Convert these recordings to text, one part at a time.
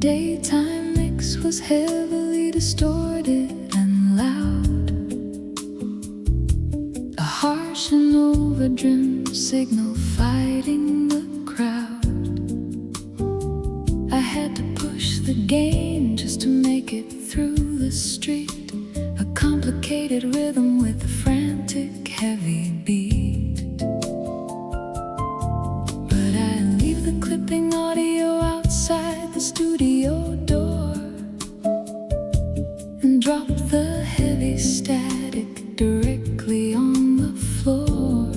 daytime mix was heavily distorted and loud. A harsh and overdriven signal fighting the crowd. I had to push the gain just to make it through the street. A complicated rhythm with a frantic heavy beat. But I leave the clipping audio outside the studio door and drop the heavy static directly on the floor.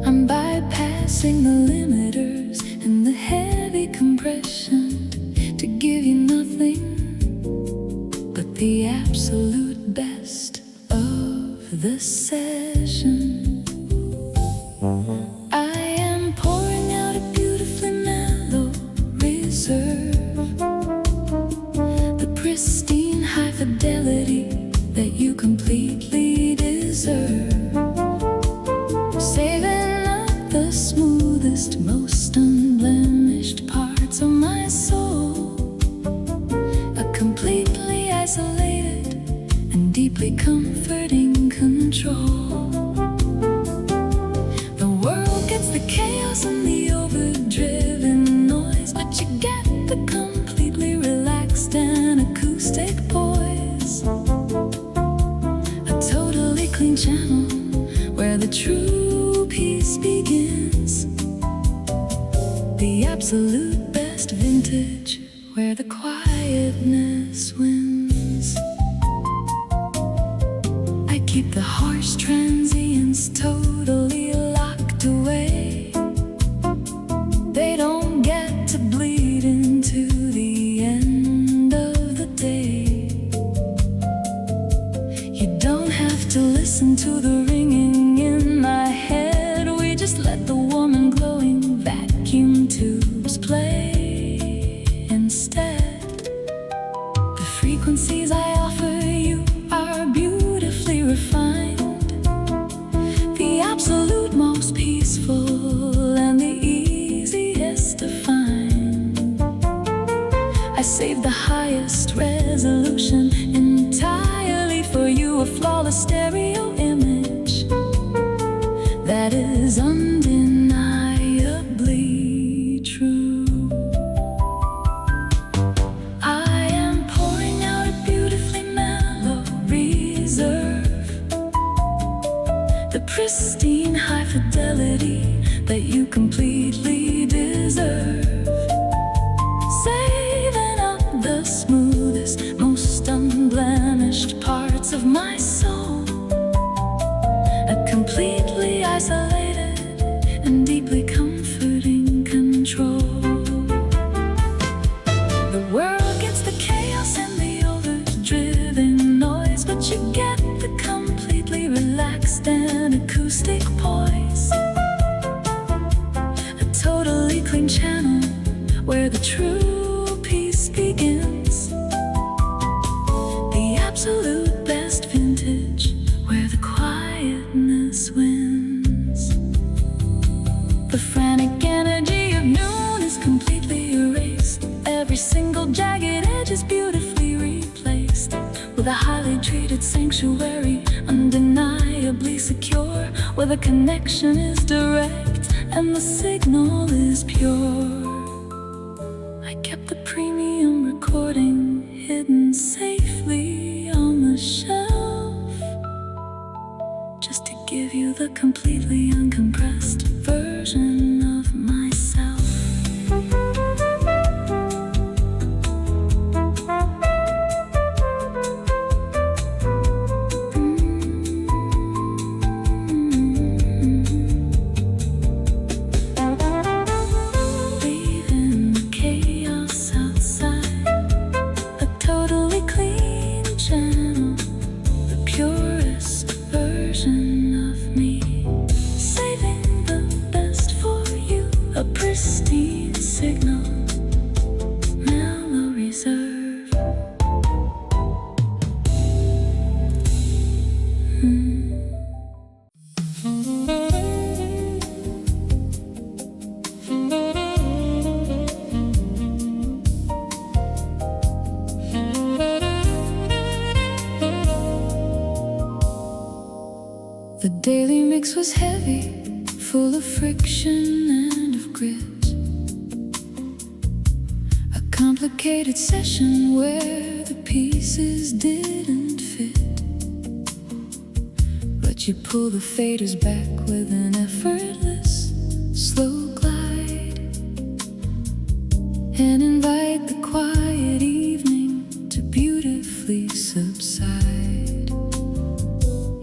I'm bypassing the limiters and the heavy compression to give you nothing but the absolute best of the session. I am pouring out a beautifully mellow reserve, the pristine high fidelity that you completely deserve. Saving up the smoothest, most unblemished parts of my soul. A completely isolated and deeply comforting control. The world gets the chaos and the overdriven noise, but you get the completely relaxed and acoustic poise. A totally clean channel where the true peace begins. The absolute best vintage where the quietness wins. I keep the harsh transients totally locked away. They don't get to bleed into the end of the day. You don't have to listen to the ringing in my head. We just let the warm and glowing vacuum tubes play instead. The frequencies I offer you are beautifully refined, the absolute most peaceful and the easiest to find. I save the highest resolution entirely for you, a flawless stereo image that is undeniably true. I am pouring out a beautifully mellow reserve, the pristine high fidelity that you completely deserve. Saving up the smoothest, most unblemished parts of my soul. A completely isolated and deeply comforting control. The world gets the chaos and the overdriven noise, but you get the completely relaxed and acoustic poise. A totally clean channel where the true peace begins. The absolute best vintage where the quietness wins. The frantic energy of noon is completely erased. Every single jagged edge is beautifully replaced with a highly treated sanctuary, undeniably secure, where the connection is direct and the signal is pure. I kept the premium recording hidden safely on the shelf, just to give you the completely uncompressed version of myself. Leaving the chaos outside, a totally clean channel, the purest version of me. Saving the best for you, a pristine signal, Mellow Reserve. daily mix was heavy, full of friction and of grit. A complicated session where the pieces didn't fit. But you pull the faders back with an effortless, slow glide, and invite the quiet evening to beautifully subside.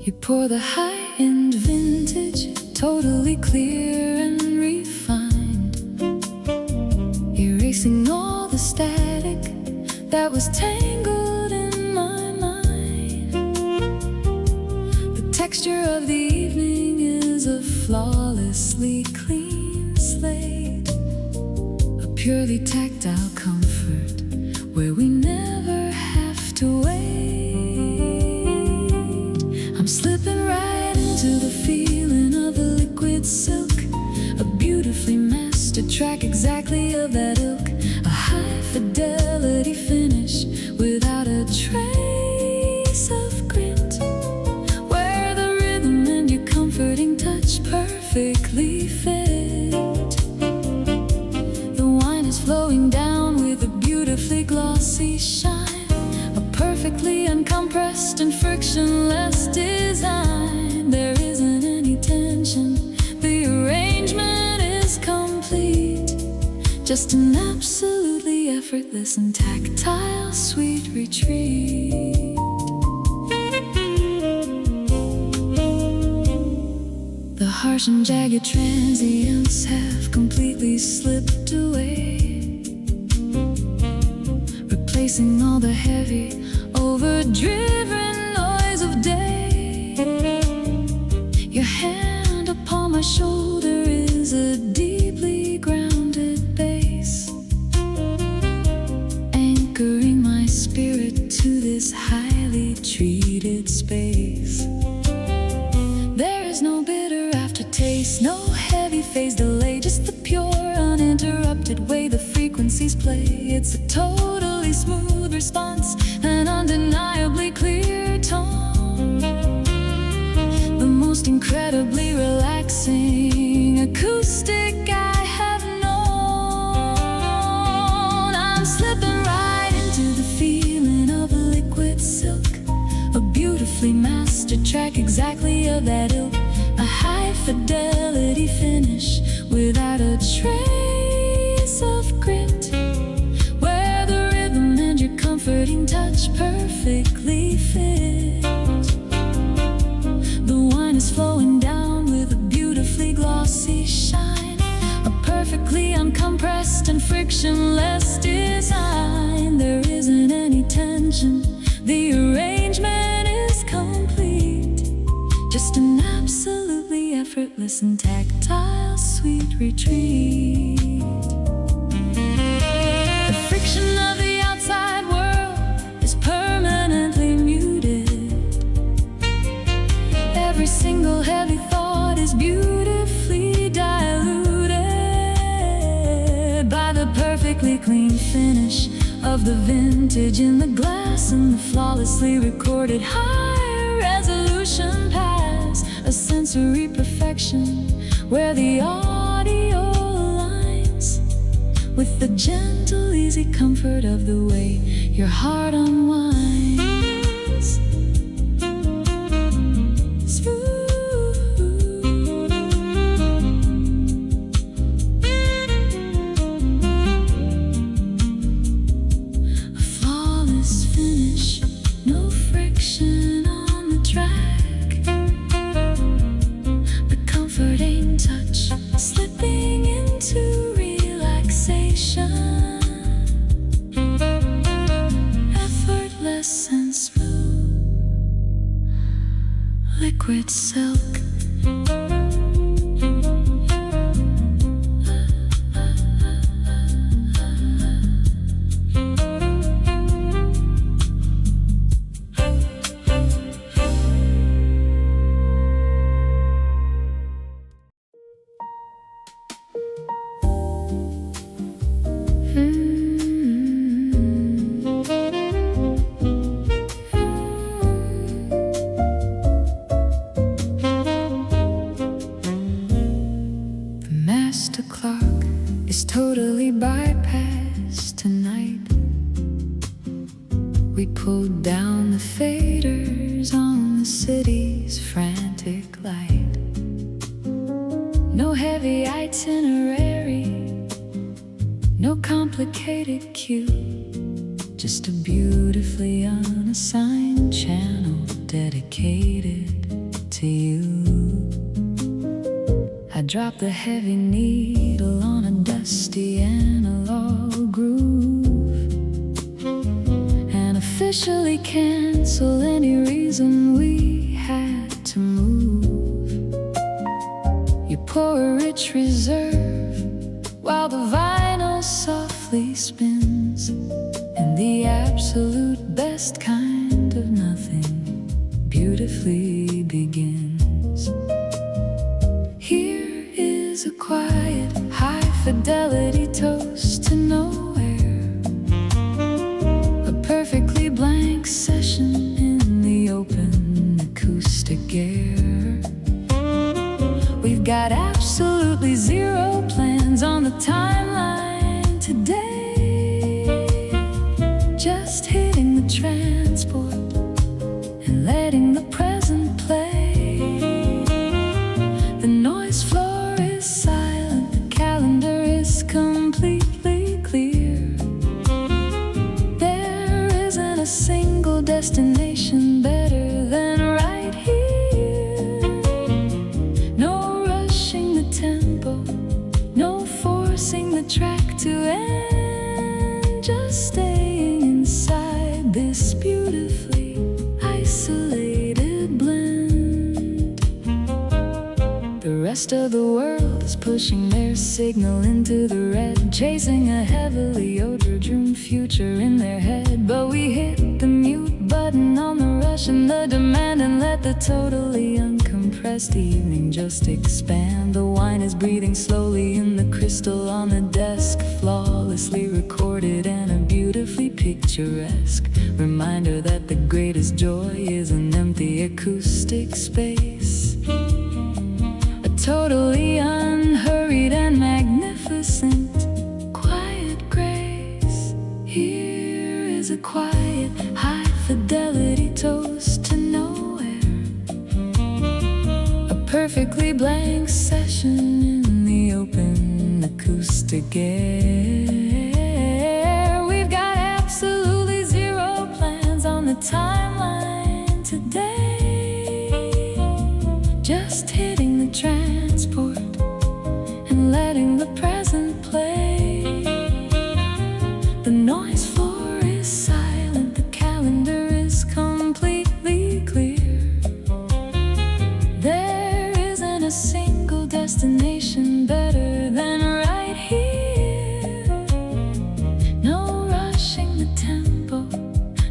You pour the high-end vintage, totally clear and refined, erasing all the static that was tangled in my mind. The texture of the evening is a flawlessly clean slate, a purely tactile comfort where we never have to wait. I'm slipping right into the feeling of a liquid silk, a beautifully mastered track exactly of that ilk, a high fidelity finish without a trace of grit, where the rhythm and your comforting touch perfectly fit. The wine is flowing down with a beautifully glossy shine, a perfectly uncompressed and frictionless design. There isn't any tension, the arrangement is complete, just an absolutely effortless and tactile sweet retreat. The harsh and jagged transients have completely slipped away, replacing all the heavy, overdriven noise of day. Your hand upon my shoulder is a deeply grounded base, anchoring my spirit to this highly treated space. There is no bitter aftertaste, no heavy phase delay, just the pure, uninterrupted way the frequencies play. It's a totally smooth response, an undeniably clear tone, the most incredibly relaxing acoustic I have known. I'm slipping right into the feeling of a liquid silk, a beautifully mastered track exactly of that ilk, a high fidelity finish without a trace of grit, where the rhythm and your comforting touch perfectly fit. The wine is flowing down with a beautifully glossy shine, a perfectly uncompressed and frictionless design. There isn't any tension, the arrangement is complete, just an absolutely effortless and tactile sweet retreat. The friction of the outside world is permanently muted. Every single heavy thought is beautifully diluted by the perfectly clean finish of the vintage in the glass and the flawlessly recorded high resolution pass, a sensory perfection where the audio aligns with the gentle, easy comfort of the way your heart unwinds. A flawless finish, no friction on the track, the comforting touch slipping into relaxation, effortless and smooth, liquid silk. is totally bypassed tonight. We pulled down the faders on the city's frantic light. No heavy itinerary, no complicated cue, just a beautifully unassigned channel dedicated to you. I dropped the heavy needle on a dusty analog groove and officially cancel any reason we had to move. You pour a rich reserve while the vinyl softly spins, and the absolute best kind of nothing beautifully begins. Here is a quiet, high-fidelity toast to nowhere, a perfectly blank session in the open acoustic air. We've got absolutely zero plans on the timeline today, just hitting the transport and letting the present play. The noise floor is silent, the calendar is completely clear. There isn't a single destination better than right here. No rushing the tempo, no forcing the track to end, just staying inside this beautifully isolated blend. The rest of the world is pushing their signal into the red, chasing a heavily odor-dream future in their head. But we hit the mute button on the rush and the demand and let the totally uncompressed evening just expand. The wine is breathing slowly in the crystal on the desk, flawlessly recorded and a beautifully picturesque reminder that the greatest joy is an empty acoustic space. A totally unhurried and magnificent quiet grace. Here is a quiet, high-fidelity toast to nowhere, a perfectly blank session in the open acoustic air. We've got absolutely zero plans on the timeline today, just hitting the transport and letting the present play. The noise floor is silent, the calendar is completely clear. There isn't a single destination better than right here. No rushing the tempo,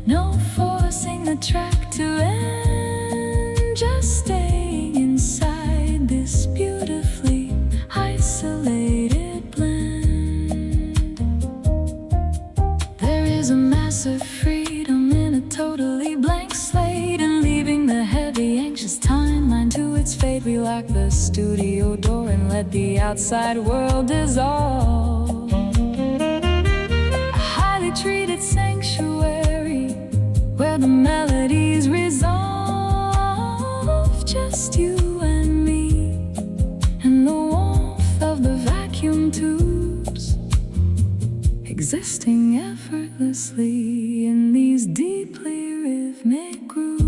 no forcing the track to end, just staying inside this beautifully isolated blend. There is a massive freedom in a totally blank slate, and leaving the heavy, anxious timeline to its fate. We lock the studio door and let the outside world dissolve. A highly treated sanctuary where the melodies resolve. Just you and me and the warmth of the vacuum tubes, existing effortlessly in these deeply rhythmic grooves.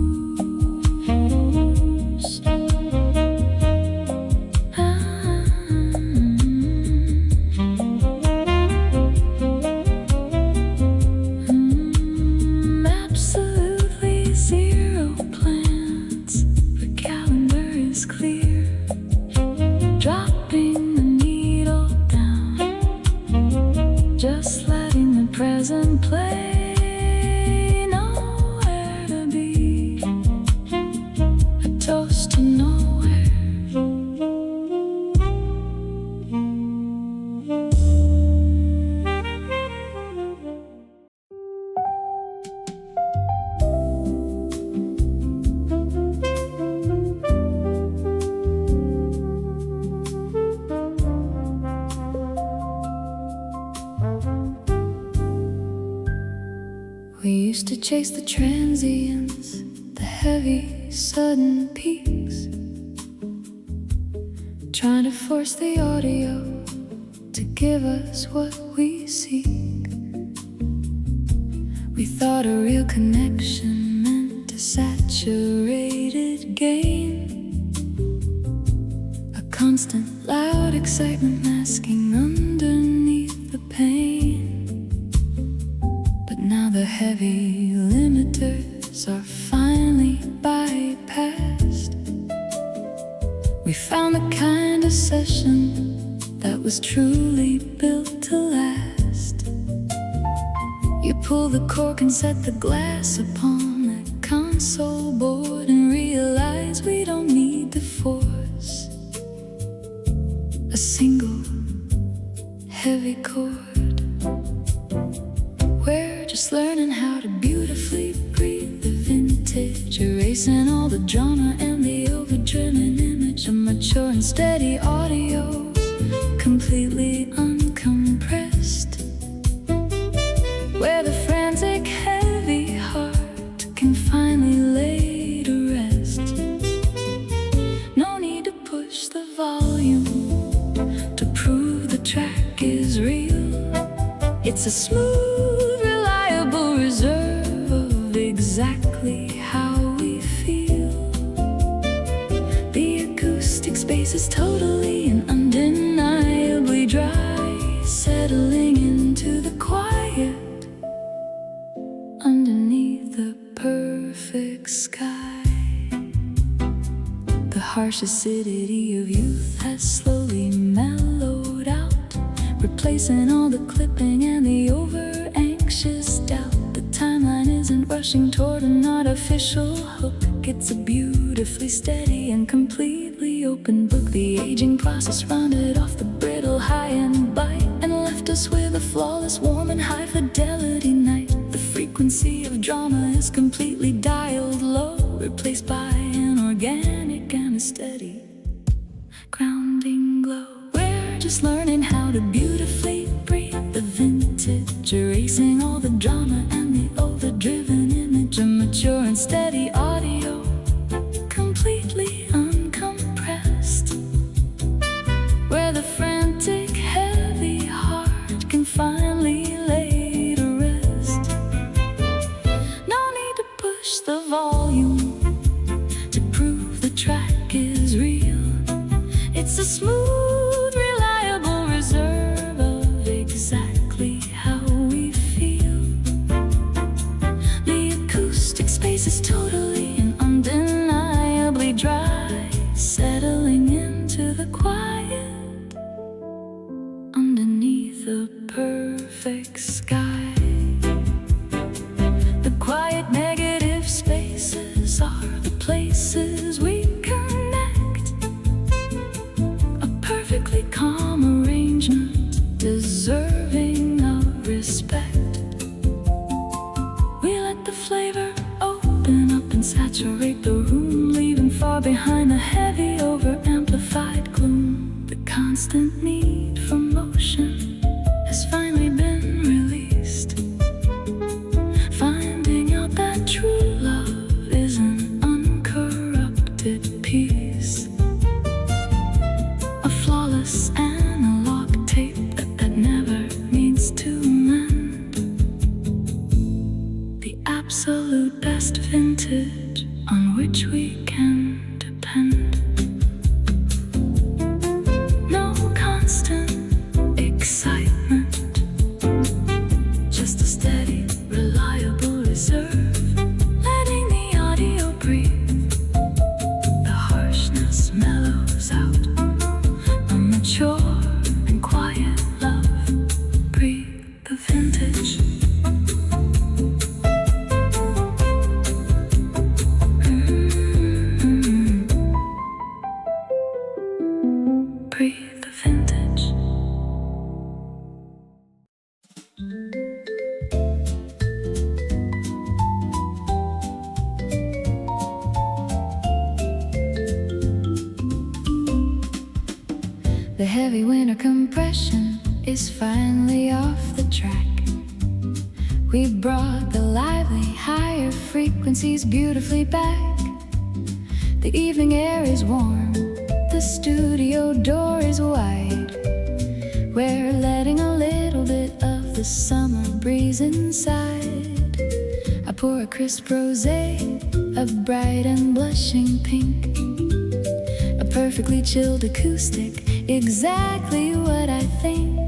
Absolutely zero plans, the calendar is clear. Dropping the needle down, just letting the present play. Nowhere to be, a toast to nowhere. used to chase the transients, the heavy, sudden peaks, trying to force the audio to give us what we seek. We thought a real connection meant a saturated gain, a constant loud excitement masking underneath the pain. But now the heavy limiters are finally bypassed. We found the kind of session that was truly built to last. You pull the cork and set the glass upon that console board and realize we don't need to force a single heavy chord. We're just learning how to beautifully breathe the vintage, erasing all the drama and the overdriven image, a mature and steady audio, completely uncompressed, where the frantic heavy heart can finally lay to rest. No need to push the volume to prove the track is real. It's a smooth, reliable reserve of exactly how we feel. The acoustic space is totally and undeniably dry, settling into the quiet underneath the perfect sky. The harsh acidity of youth has slowly mellowed out, replacing all the clipping and the over-anxious doubt. The timeline isn't rushing toward an artificial hook. It's a beautifully steady and completely open book. The aging process rounded off the brittle high-end bite and left us with a flawless, warm and high-fidelity night. The frequency of drama is completely dialed low, replaced by an organic and a steady grounding glow. We're just learning how to beautifully breathe the vintage, erasing all the drama and the overdriven image, a mature and steady audio, completely uncompressed, where the frantic heavy heart can finally lay to rest. No need to push the volume to prove the track is real. It's a smooth, reliable reserve of exactly how we feel. The acoustic space is totally and undeniably dry, settling into the quiet underneath the perfect sky. The quiet negative spaces are the places we connect, a perfectly calm arrangement deserving of respect. We let the flavor open up and saturate the room, leaving far behind the heavy over-amplified gloom. The constant need for motion has finally been released, finding out that true love is an uncorrupted piece, a flawless analog tape that never needs to mend, the absolute best vintage on which we can depend. No constant excitement, just a steady, reliable reserve, letting the audio breathe. The harshness mellows out, a mature and quiet love. Breathe the vintage. Breathe the vintage. The heavy winter compression is finally off the track. We brought the lively, higher frequencies beautifully back. The evening air is warm, the studio door is wide. We're letting a little bit of the summer breeze inside. I pour a crisp rosé, a bright and blushing pink, a perfectly chilled acoustic, exactly what I think.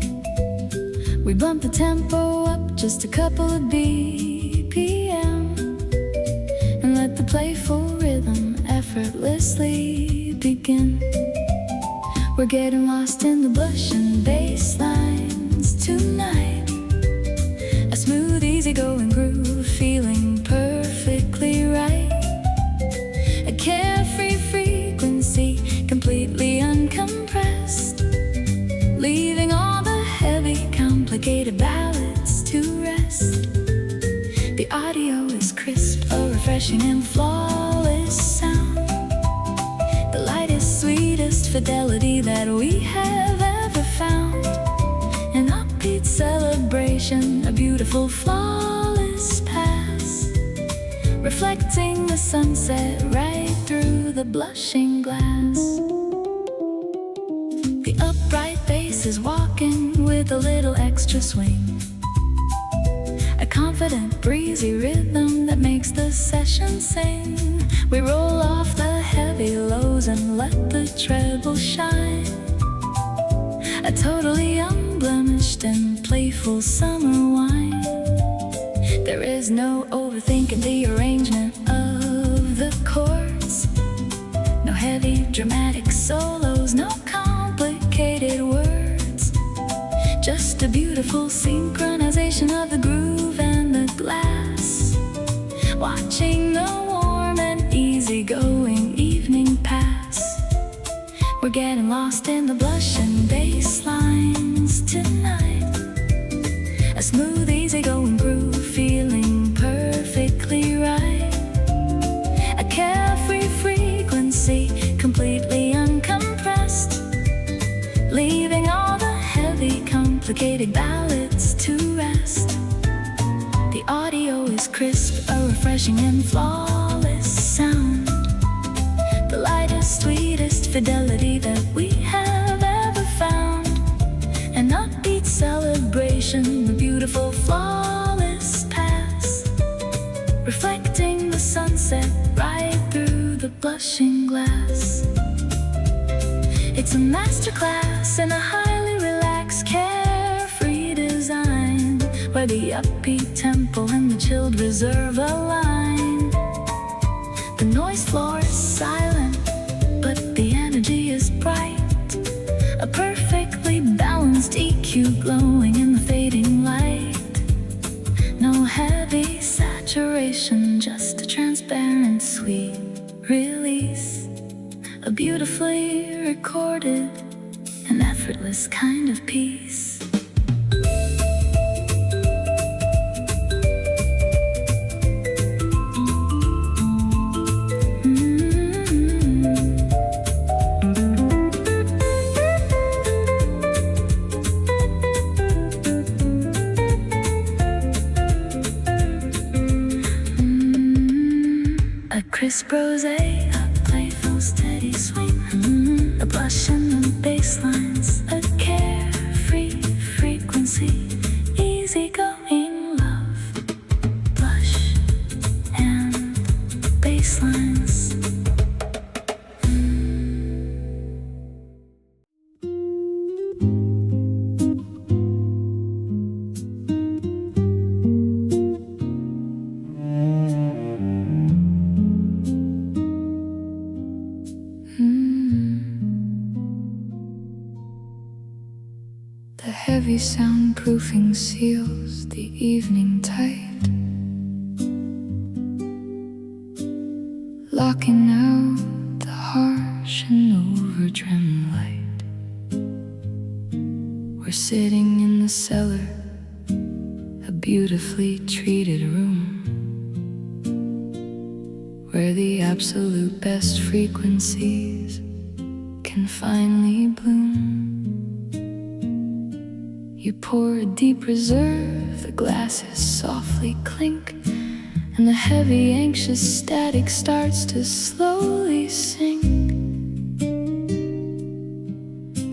We bump the tempo up just a couple of BPM and let the playful rhythm effortlessly begin. We're getting lost in the blushing bass lines tonight. A smooth, easygoing groove, feeling perfectly right. A carefree frequency, completely uncompressed, leaving all the heavy, complicated ballads to rest. The audio is crisp, a refreshing and flawless sound. The lightest, sweetest fidelity that we have ever found. An upbeat celebration, a beautiful, flawless pass, reflecting the sunset right through the blushing glass. The upright bass is walking with a little extra swing, a confident, breezy rhythm that makes the session sing. We roll off the heavy lows and let the treble shine. A totally unblemished and playful summer wine. There is no overthinking the arrangement of the chords, no heavy dramatic solos, no complicated words, just a beautiful synchronization of the groove and the glass, watching the warm and easygoing evening pass. We're getting lost in the blushing bass lines tonight. A smooth, easygoing groove, feeling perfectly right. A carefree frequency, completely uncompressed, leaving all the heavy, complicated ballads to rest. The audio is crisp, a refreshing and flawless sound. The lightest, sweetest fidelity that we have ever found. An upbeat celebration, a beautiful, flawless pass, reflecting the sunset right through the blushing glass. It's a masterclass in a highly relaxed, carefree design, where the upbeat tempo and the chilled reserve align. The noise floor is silent, but the energy is bright. A perfectly balanced EQ glowing in the fading light. No heavy saturation, just a transparent, sweet release. A beautifully recorded and effortless kind of peace. A crisp rosé, a playful steady swing, a blush in the bass lines, a carefree frequency, easygoing love, blush and bass lines. The heavy soundproofing seals the evening tight, locking out the harsh and over-trim light. We're sitting in the cellar, a beautifully treated room, where the absolute best frequencies can finally bloom. You pour a deep reserve Reserve, the glasses softly clink, and the heavy, anxious static starts to slowly sink.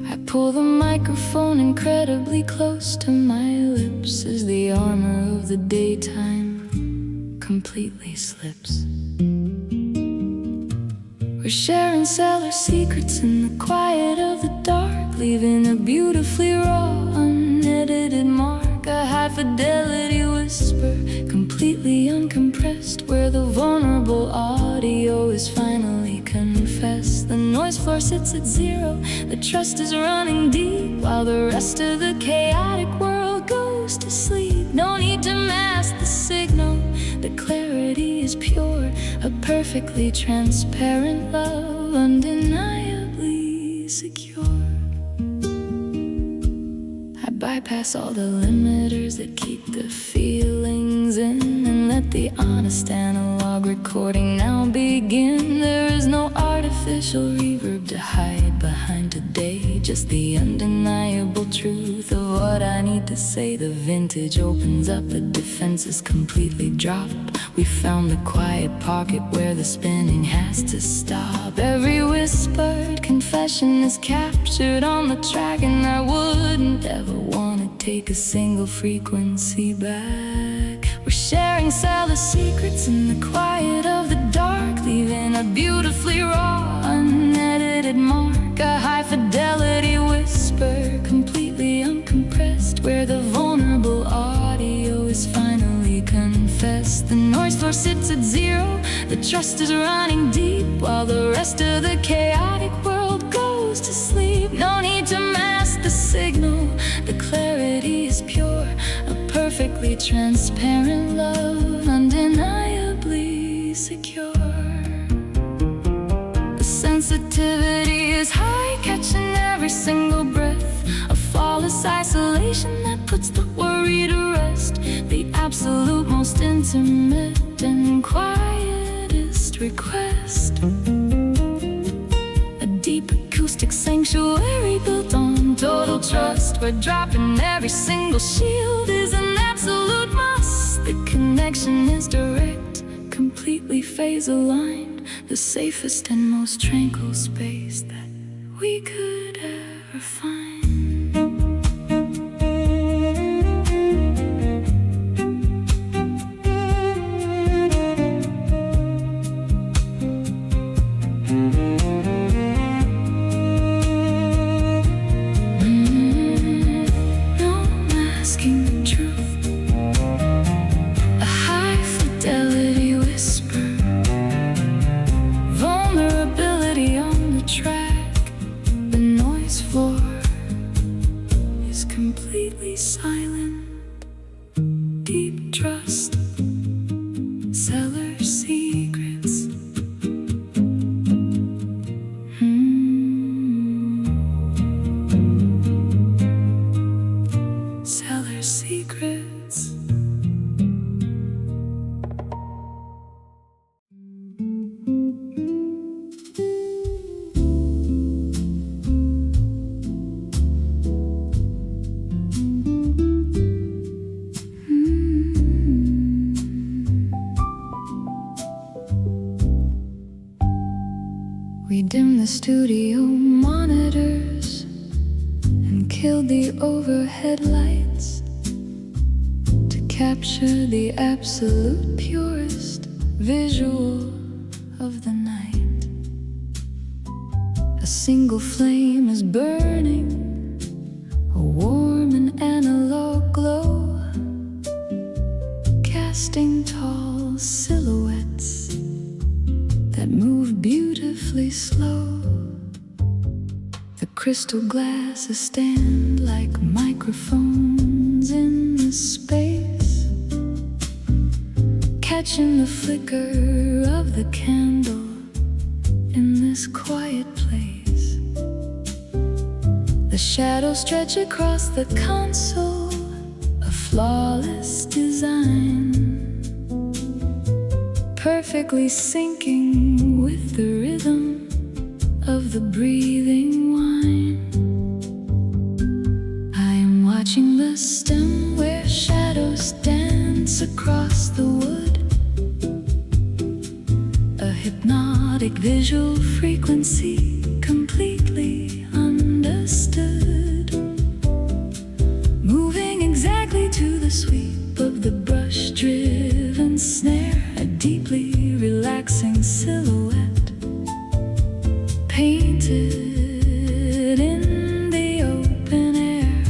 I pull the microphone incredibly close to my lips as the armor of the daytime completely slips. We're sharing cellar secrets in the quiet of the dark, leaving a beautifully raw, unedited mark, a high-fidelity whisper, completely uncompressed, where the vulnerable audio is finally confessed. The noise floor sits at zero, the trust is running deep, while the rest of the chaotic world goes to sleep. No need to mask the signal, the clarity is pure, a perfectly transparent love, undeniably secure. I bypass all the limiters that keep the feelings in, and let the honest analog recording now begin. There is no artificial reverb to hide behind today, just the undeniable truth of what I need to say. The vintage opens up, the defenses completely dropped. We found the quiet pocket where the spinning has to stop. Every whispered confession is captured on the track, and I wouldn't ever want to take a single frequency back. We're sharing cellar secrets in the quiet of the dark, leaving a beautifully raw, unedited mark, a high-fidelity whisper, completely uncompressed, where the vulnerable audio is finally confessed. The noise floor sits at zero, the trust is running deep, while the rest of the chaotic world goes to sleep. No need to mask the signal, the clarity is pure, a perfectly transparent love, undeniably secure. The sensitivity is high, catching every single breath, a flawless isolation that puts the worry to rest. The absolute most intimate and quietest request, a deep acoustic sanctuary built on total trust, where dropping every single shield is an absolute must. The connection is direct, completely phase-aligned, the safest and most tranquil space that we could ever find. Completely silent, deep trust, cellar secrets. Cellar secrets. We dimmed the studio monitors and killed the overhead lights to capture the absolute purest visual of the night. A single flame is burning, a warm and analog glow, casting tall silhouettes that move beautifully slow. The crystal glasses stand like microphones in the space, catching the flicker of the candle in this quiet place. The shadows stretch across the console, a flawless design, perfectly syncing with the rhythm of the breathing wine. I am watching the Stemware shadows dance across the wood. A hypnotic visual frequency completely understood, moving exactly to the sweep of the brush-driven snare, a deeply relaxing silhouette painted in the open air.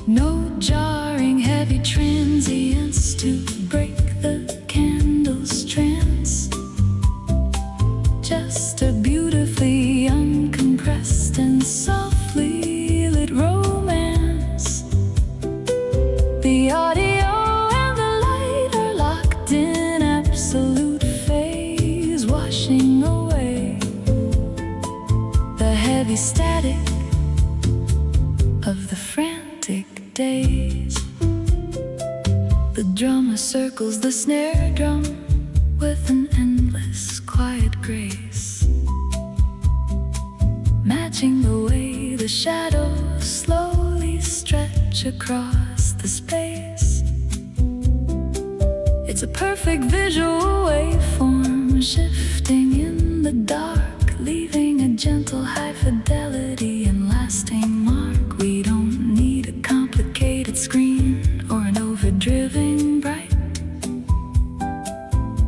No jarring heavy transients to break the candle's trance, just a beautifully uncompressed and softly lit romance. The audio and the light are locked in absolute phase, washing away the heavy static of the frantic days. The drummer circles the snare drum with an endless quiet grace, matching the way the shadows slowly stretch across the space. It's a perfect visual waveform, shifting in the dark, leaving a gentle high fidelity and lasting mark. We don't need a complicated screen or an overdriven bright,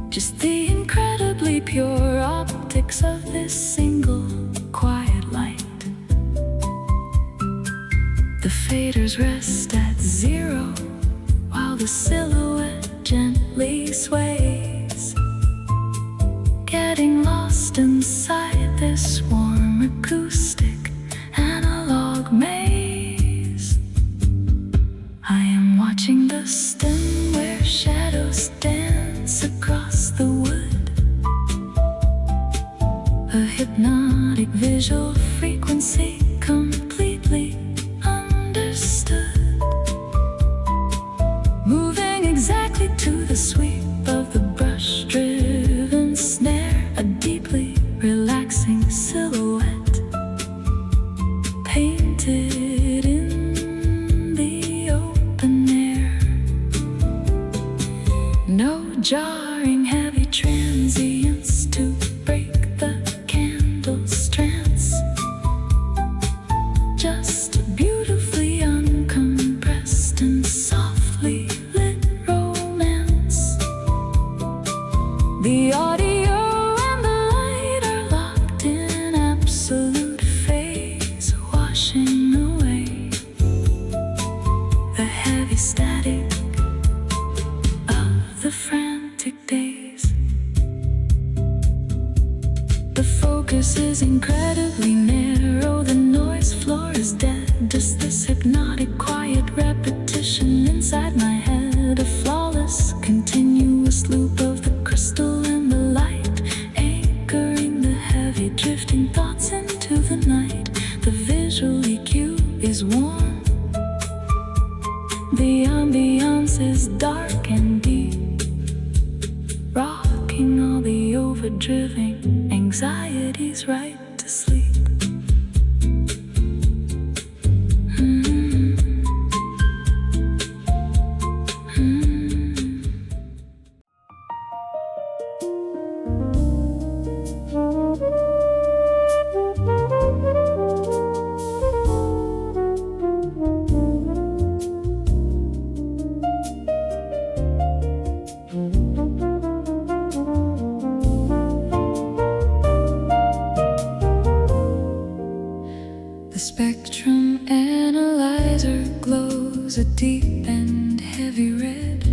just the incredibly pure optics of this single quiet light. The faders rest at zero while the silhouette gently sways, getting lost inside this warm acoustic analog maze. I am watching the Stemware Shadows dance across the wood, a hypnotic visual frequency completely understood, moving exactly to the sweep of the brush-driven snare, a deeply relaxing silhouette painted in the open air. No jarring heavy transients to break the candle's trance, just a beautifully uncompressed and softly lit romance. The audio and the light are locked in absolute phase, washing away the heavy static of the frantic days. The focus is incredibly narrow, the noise floor is dead, just this hypnotic quiet repetition inside my head, a flawless continuous loop of the crystal and the light, anchoring the heavy drifting thoughts into the night. The visual EQ is warm, the ambience is dark and deep, rocking all the overdriven anxieties right to sleep. The spectrum analyzer glows a deep and heavy red,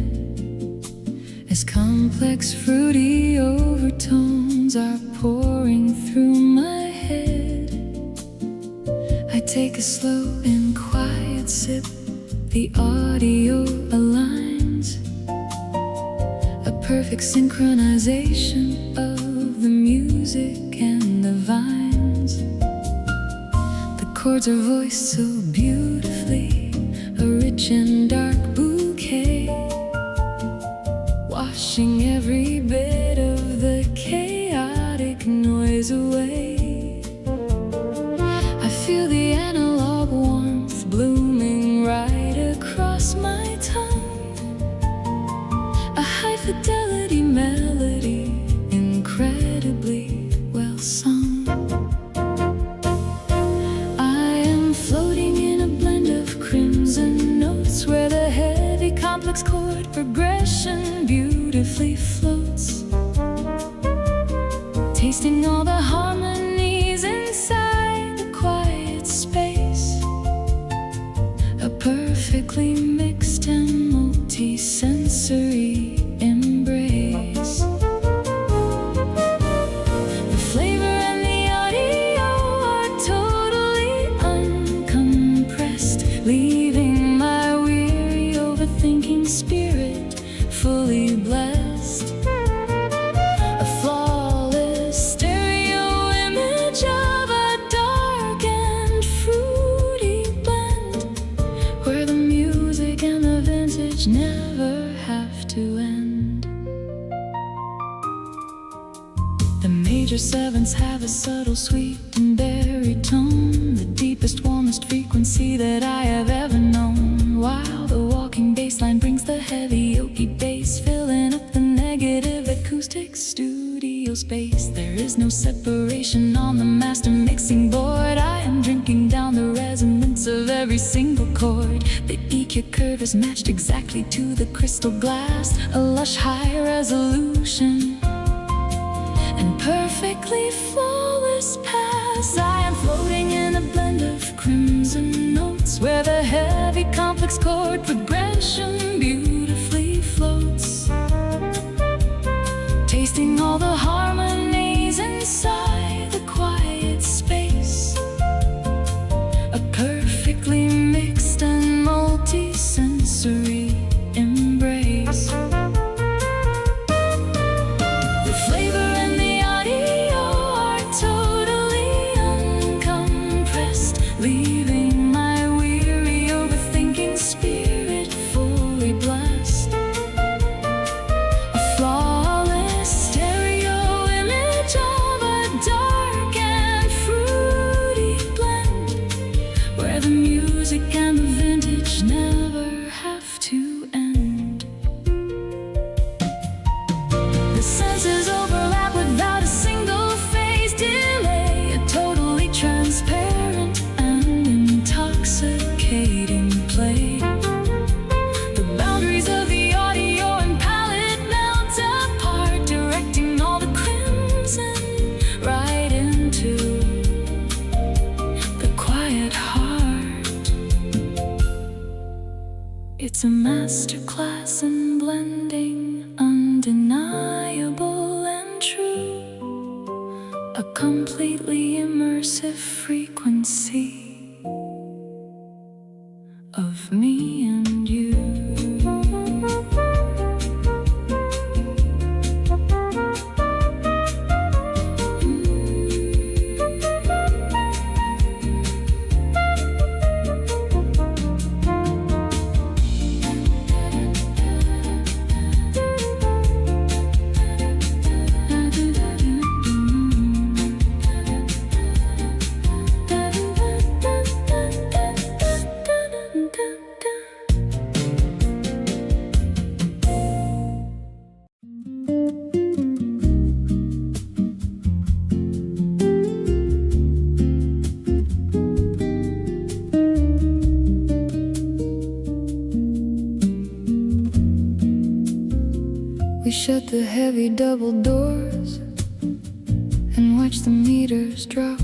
as complex fruity overtones are pouring through my head. I take a slow and quiet sip, the audio aligns, a perfect synchronization of the music and the vines. Chords are voiced so beautifully, a rich and dark bouquet, washing every bit of the chaotic noise away. I feel the analog warmth blooming right across across my tongue, a high fidelity melody, incredibly well sung. I am floating in a blend of crimson notes, where the heavy complex chord progression beautifully floats, tasting all the harmonies inside the quiet space, a perfectly mixed and multi-sensory embrace. The flavor and the audio are totally uncompressed, leaving my weary overthinking spirit fully blessed. A flawless stereo image of a dark and fruity blend, where the music and the vintage never have to end. The major sevenths have a subtle, sweet and baritone, the deepest, warmest frequency that I have ever known, while the walking bass line brings the heavy, oaky bass, filling up the negative acoustic studio space. There is no separation on the master mixing board. I am drinking down the resonance of every single chord. The EQ curve is matched exactly to the crystal glass, a lush high resolution and perfectly flawless pass. I am floating in a blend of crimson notes, where the heavy complex chord progression beautifully floats, tasting all the harmonies inside the quiet space, a perfectly mixed and multi-sensory embrace. The flavor and the audio are totally uncompressed, leaving my weary overthinking spirit fully blessed. A flawless stereo image of a dark and fruity blend, where the music and the vintage never have to end. The senses overlap without a single phase delay, a totally transparent and intoxicating play. The boundaries of the audio and palette melt apart, directing all the crimson right into the quiet heart. It's a masterclass in blending, undeniable and true, a completely immersive frequency of me and you. We shut the heavy double doors and watch the meters drop,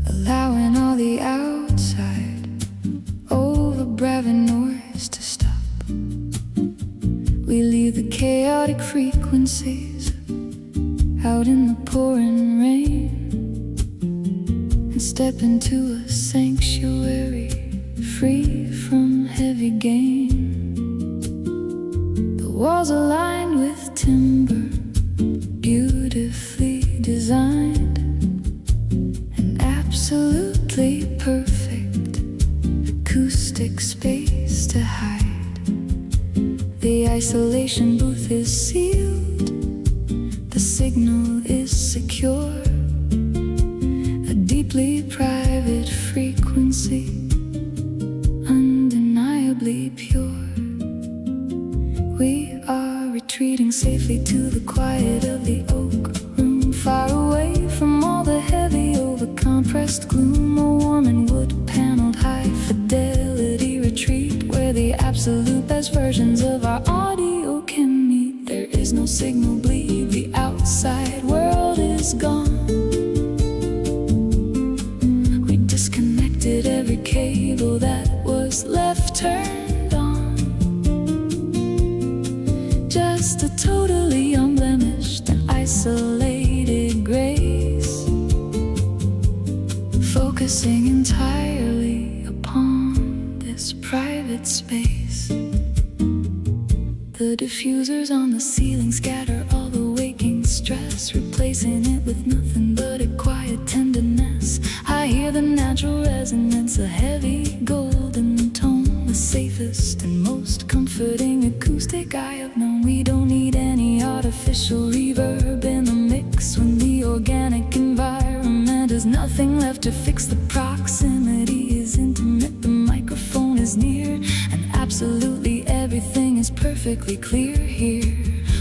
allowing all the outside over-braving noise to stop. We leave the chaotic frequencies out in the pouring rain and step into a sanctuary free from heavy gain. The walls are lined with timber, beautifully designed, an absolutely perfect acoustic space to hide. The isolation booth is sealed, the signal is secure, a deeply private frequency, undeniable. absolute best versions of our audio can meet. There is no signal bleed, the outside world is gone. We disconnected every cable that was left turned on. Just a totally unblemished and isolated grace, focusing entirely upon this private space. The diffusers on the ceiling scatter all the waking stress, replacing it with nothing but a quiet tenderness. I hear the natural resonance, a heavy golden tone, the safest and most comforting acoustic I have known. We don't need any artificial reverb in the mix when the organic environment has nothing left to fix. The proximity is intimate, the microphone is near, and absolutely everything is perfectly clear here.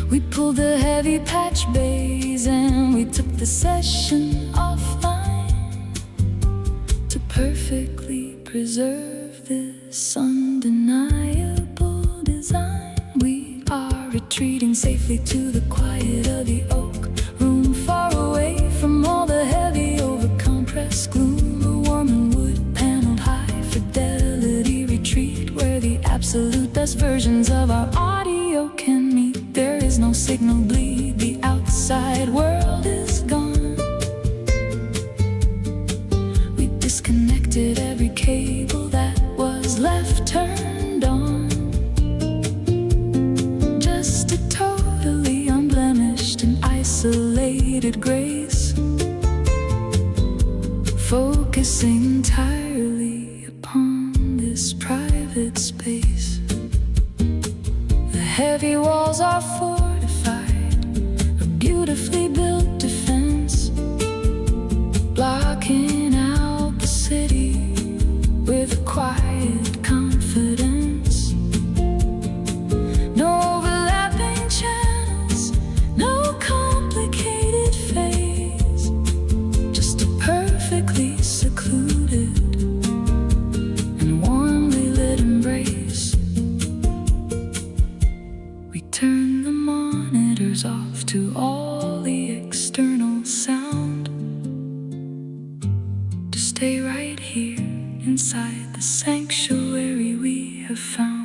We pulled the heavy patch bass and we took the session offline to perfectly preserve this undeniable design. We are retreating safely to the quiet of the oak room, far away from all the heavy overcompressed gloom. A warm and wood-paneled high-fidelity retreat where the absolute best versions of our audio can meet. There is no signal bleed, the outside world is gone. We disconnected every cable that was left turned on. Just a totally unblemished and isolated grace, focusing entirely upon this private space. The heavy walls are fortified, a beautifully built defense, blocking out the city with a quiet confidence. No overlapping channels, no complicated phase, just a perfectly secluded and warmly lit embrace. We turn the monitors off to all the external sound to stay right here inside the sanctuary we have found.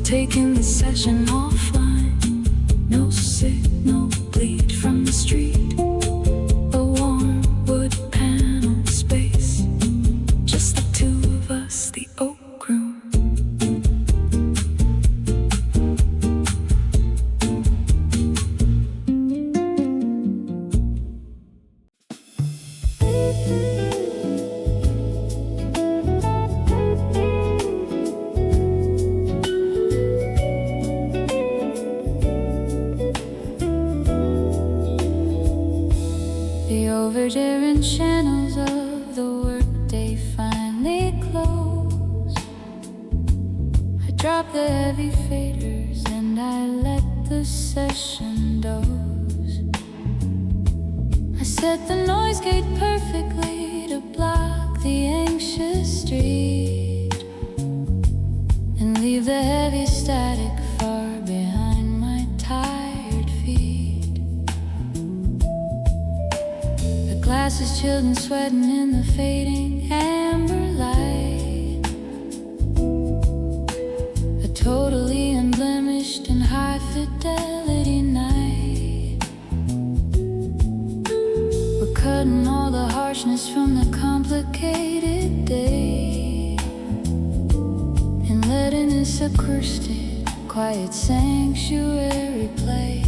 Taking the session offline, no signal bleed from the street. A warm wood panel space, just the two of us, the oak room. Overbearing channels of the workday finally close. I drop the heavy faders and I let the session doze. I set the noise gate perfectly to block the anxious street and leave the heavy static far behind my tired feet. Glass is chilled and sweating in the fading amber light. A totally unblemished and high fidelity night. We're cutting all the harshness from the complicated day and letting this acoustic, quiet sanctuary play.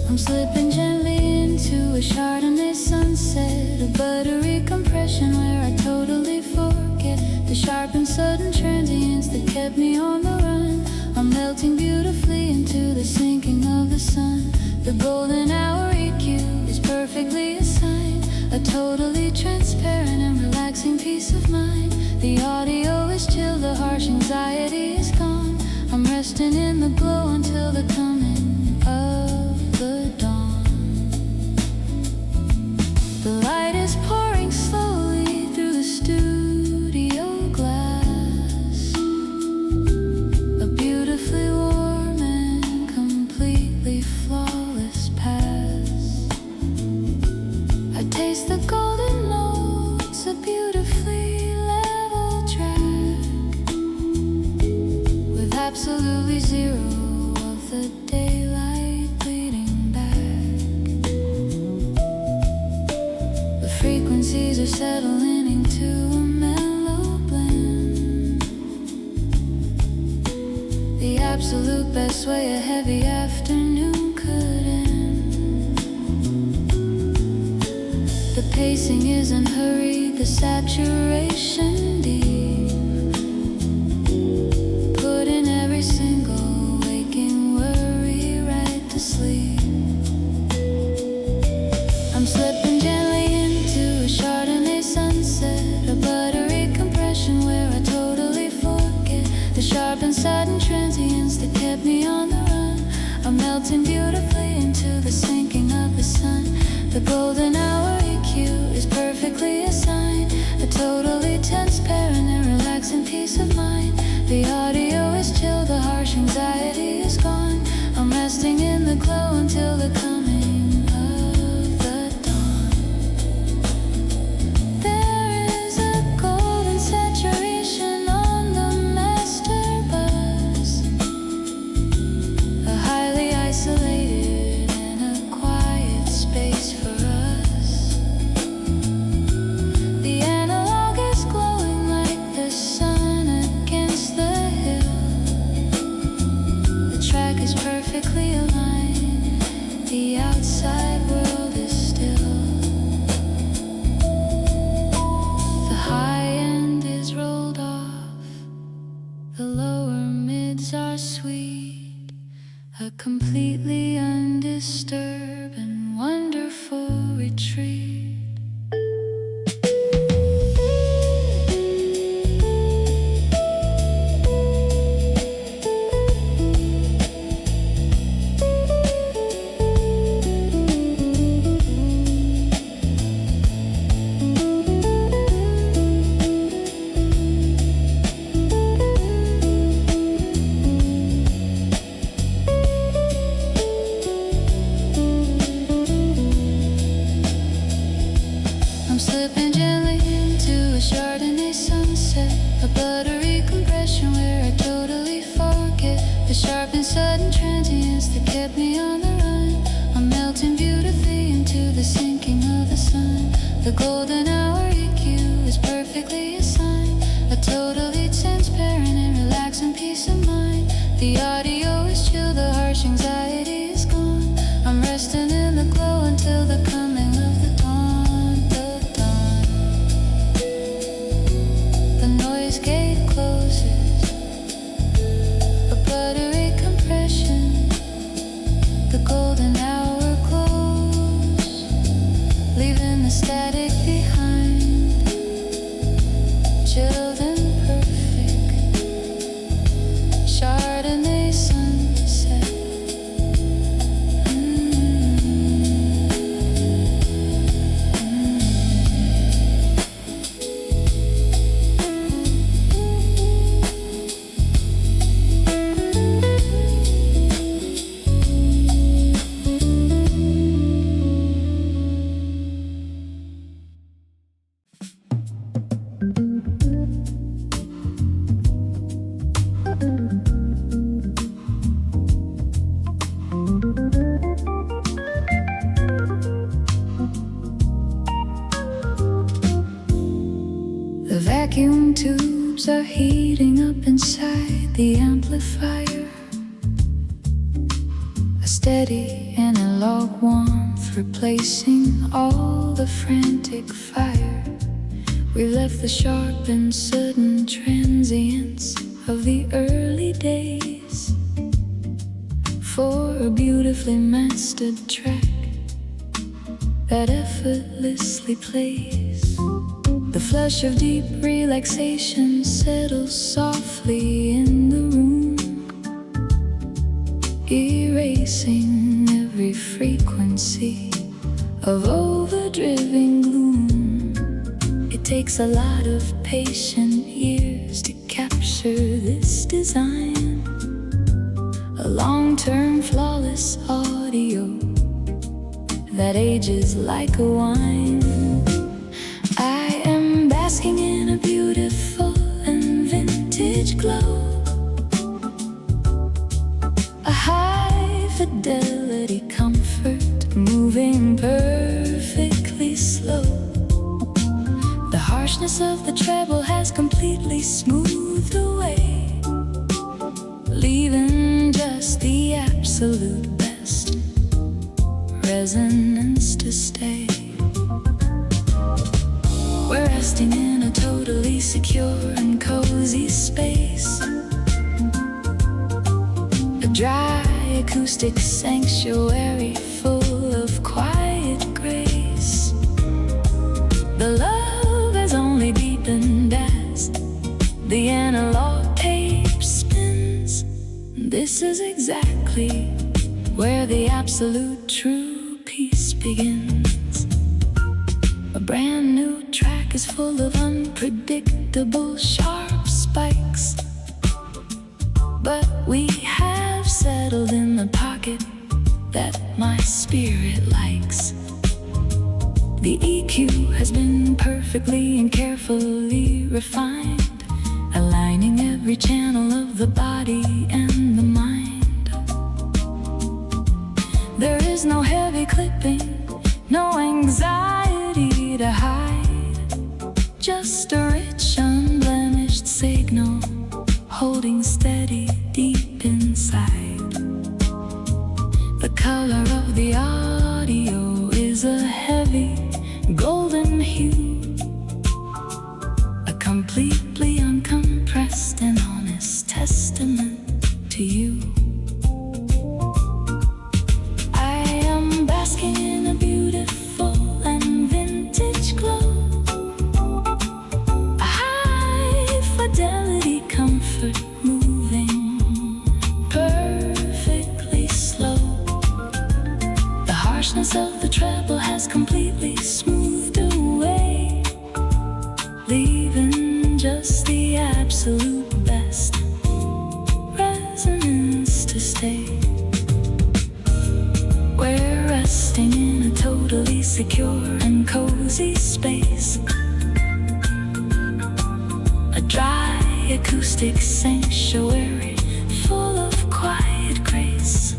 I'm slipping gently into a Chardonnay Sunset, a buttery compression where I totally forget the sharp and sudden transients that kept me on the run. I'm melting beautifully into the sinking of the sun. The golden hour EQ is perfectly assigned, a totally transparent and relaxing peace of mind. The anxiety is gone. I'm resting in the glow until the coming of the dawn. The light is pouring slowly through the studio glass. A beautifully warm and completely flawless pass. I taste the golden notes, a beautifully level track, with absolutely zero of the daylight bleeding back. The frequencies are settling into a mellow blend, the absolute best way a heavy afternoon could end. The pacing is unhurried, the saturation deep, putting every single waking worry right to sleep. I'm slipping gently into a Chardonnay sunset, a buttery compression where I totally forget the sharp and sudden transience that kept me on the run. I'm melting beautifully into the sinking of the sun. The golden hour EQ is perfectly assigned, a totally transparent and relaxing peace of mind. The audio is chill, the harsh anxiety is gone. I'm resting in the glow until the coming of the dawn. There is a golden saturation on the master bus, a highly isolated and a quiet space for us. The analog is glowing like the sun against the hill. The track is perfectly aligned, the outside world is still. The high end is rolled off, the lower mids are sweet, a completely undisturbed and wonderful retreat. I'm slipping gently into a Chardonnay sunset, a buttery compression where I totally forget the sharp and sudden transience that kept me on the run. I'm melting beautifully into the sinking of the sun. The golden hour EQ is perfectly assigned, a totally transparent and relaxing peace of mind. The audio is chill, the harsh anxiety is gone. I'm resting in the glow until the coming of the dawn. The dawn. The noise gate closes, a buttery compression. The golden hour glows, leaving the static behind. Chilled and perfect, Chardonnay sunset. The vacuum tubes are heating up inside the amplifier, a steady analog warmth replacing all the frantic fire. We left the sharp and sudden transience of the early days for a beautifully mastered track that effortlessly plays. The flush of deep relaxation settles softly in the room, erasing every frequency of overdriven gloom. It takes a lot of patient years to capture this design, a long-term flawless audio that ages like a wine. I am basking in a beautiful and vintage glow, a high fidelity comfort moving perfectly slow. The harshness of the treble has completely smoothed away, leaving just the absolute best resonance to stay. We're resting in a totally secure and cozy space, a dry acoustic sanctuary full of quiet grace. The love has only deepened as the analog tape spins. This is exactly where the absolute true peace begins. A brand new track is full of unpredictable sharp spikes, but we have settled in the pocket that my spirit likes. The EQ has been perfectly and carefully refined, aligning every channel of the body and the mind. There is no heavy clipping, no anxiety to hide, just a rich, unblemished signal holding steady deep inside. The color of the audio is a heavy golden hue, a completely uncompressed and honest testament to you. I am basking in a beautiful and vintage glow, a high fidelity comfort moving perfectly slow. The harshness of the treble has completely smoothed away, leaving just the absolute best resonance to stay. We're resting in a totally secure and cozy space, a dry acoustic sanctuary full of quiet grace.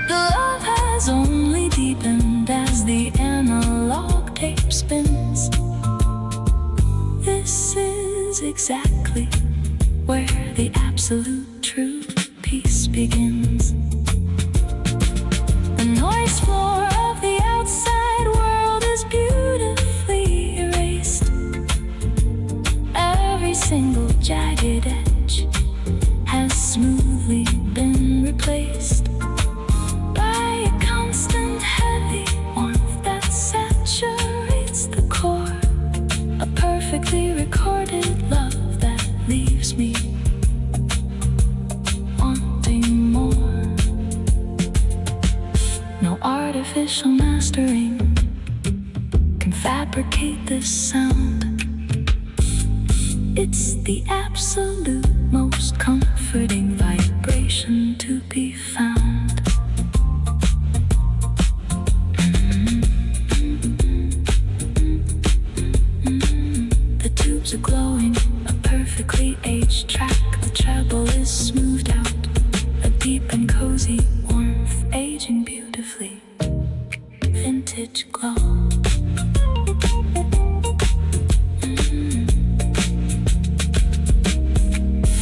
The love has only deepened as the analog tape spins. This is exactly where the absolute true peace begins. The noise floor of the outside world is beautifully erased. Every single jagged edge has smoothly been replaced by a constant heavy warmth that saturates the core, a perfectly recorded love that leaves me wanting more. No artificial mastering can fabricate this sound. It's the absolute most comforting vibration to be found. The tubes are glowing, a perfectly aged track. The treble is smoothed out, a deep and cozy warmth, aging beautifully. Vintage glow.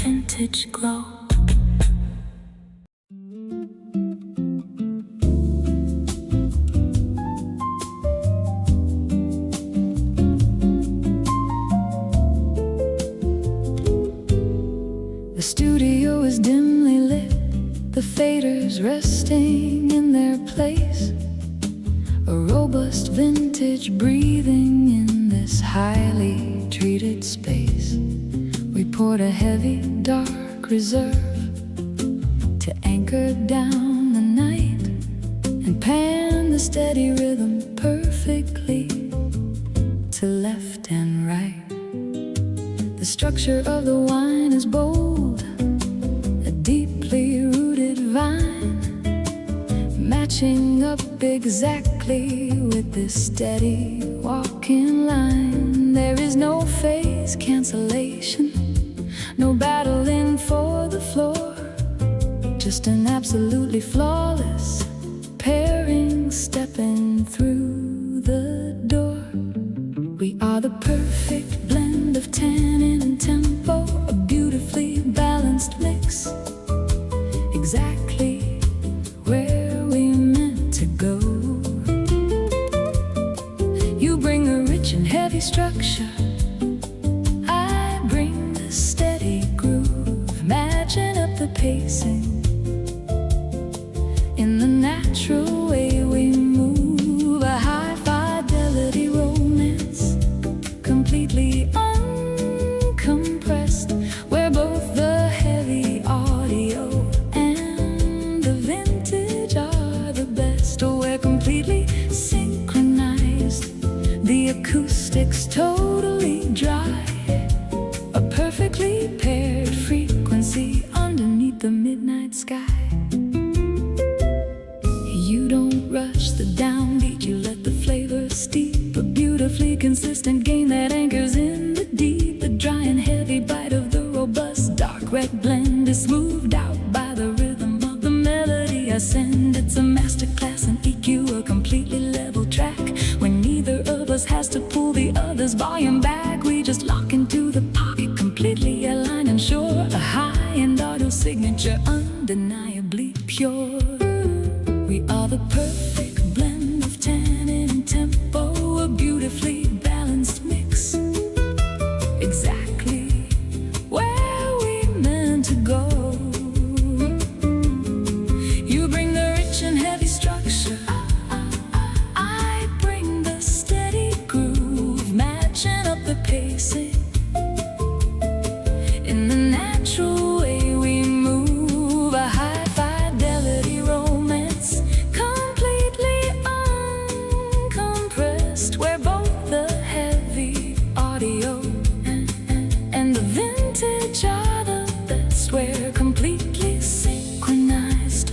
Vintage glow. The studio is dimly lit, the faders resting in their place, a robust vintage breathing in this this highly treated space. We poured a heavy, dark reserve to anchor down the night and pan the steady rhythm perfectly to left and right. The structure of the wine is bold, a deeply rooted vine, matching up exactly with this steady walking line. There is no phase cancellation, no battling for the floor, just an absolutely flawless pairing stepping through the door. We are the perfect blend of tannin and tempo, a beautifully balanced mix, exactly where we meant to go. You bring a rich and heavy structure, I bring the steady groove, matching up the pacing in the natural way we move. A high fidelity romance, completely uncompressed, where both the heavy audio and the vintage are the best. Oh, we're completely synchronized, the acoustics totally dry, a perfectly paired frequency underneath the midnight sky. You don't rush the downbeat, you let the flavor steep, a beautifully consistent gain that anchors in the deep. The dry and heavy bite of the robust dark red blend is smoothed out by the rhythm of the melody I send. It's a masterclass in EQ, a completely level track, when neither of us has to pull the other's volume back. We just lock into the pocket, completely aligned and sure, a high-end auto signature, undeniably pure. We are the perfect blend of tannin and tempo, a beautifully balanced mix, exactly where we meant to go. You bring the rich and heavy structure, I bring the steady groove, matching up the pacing in the natural way we move. A high fidelity romance, completely uncompressed, where both the heavy audio and the vintage are the best. We're completely synchronized,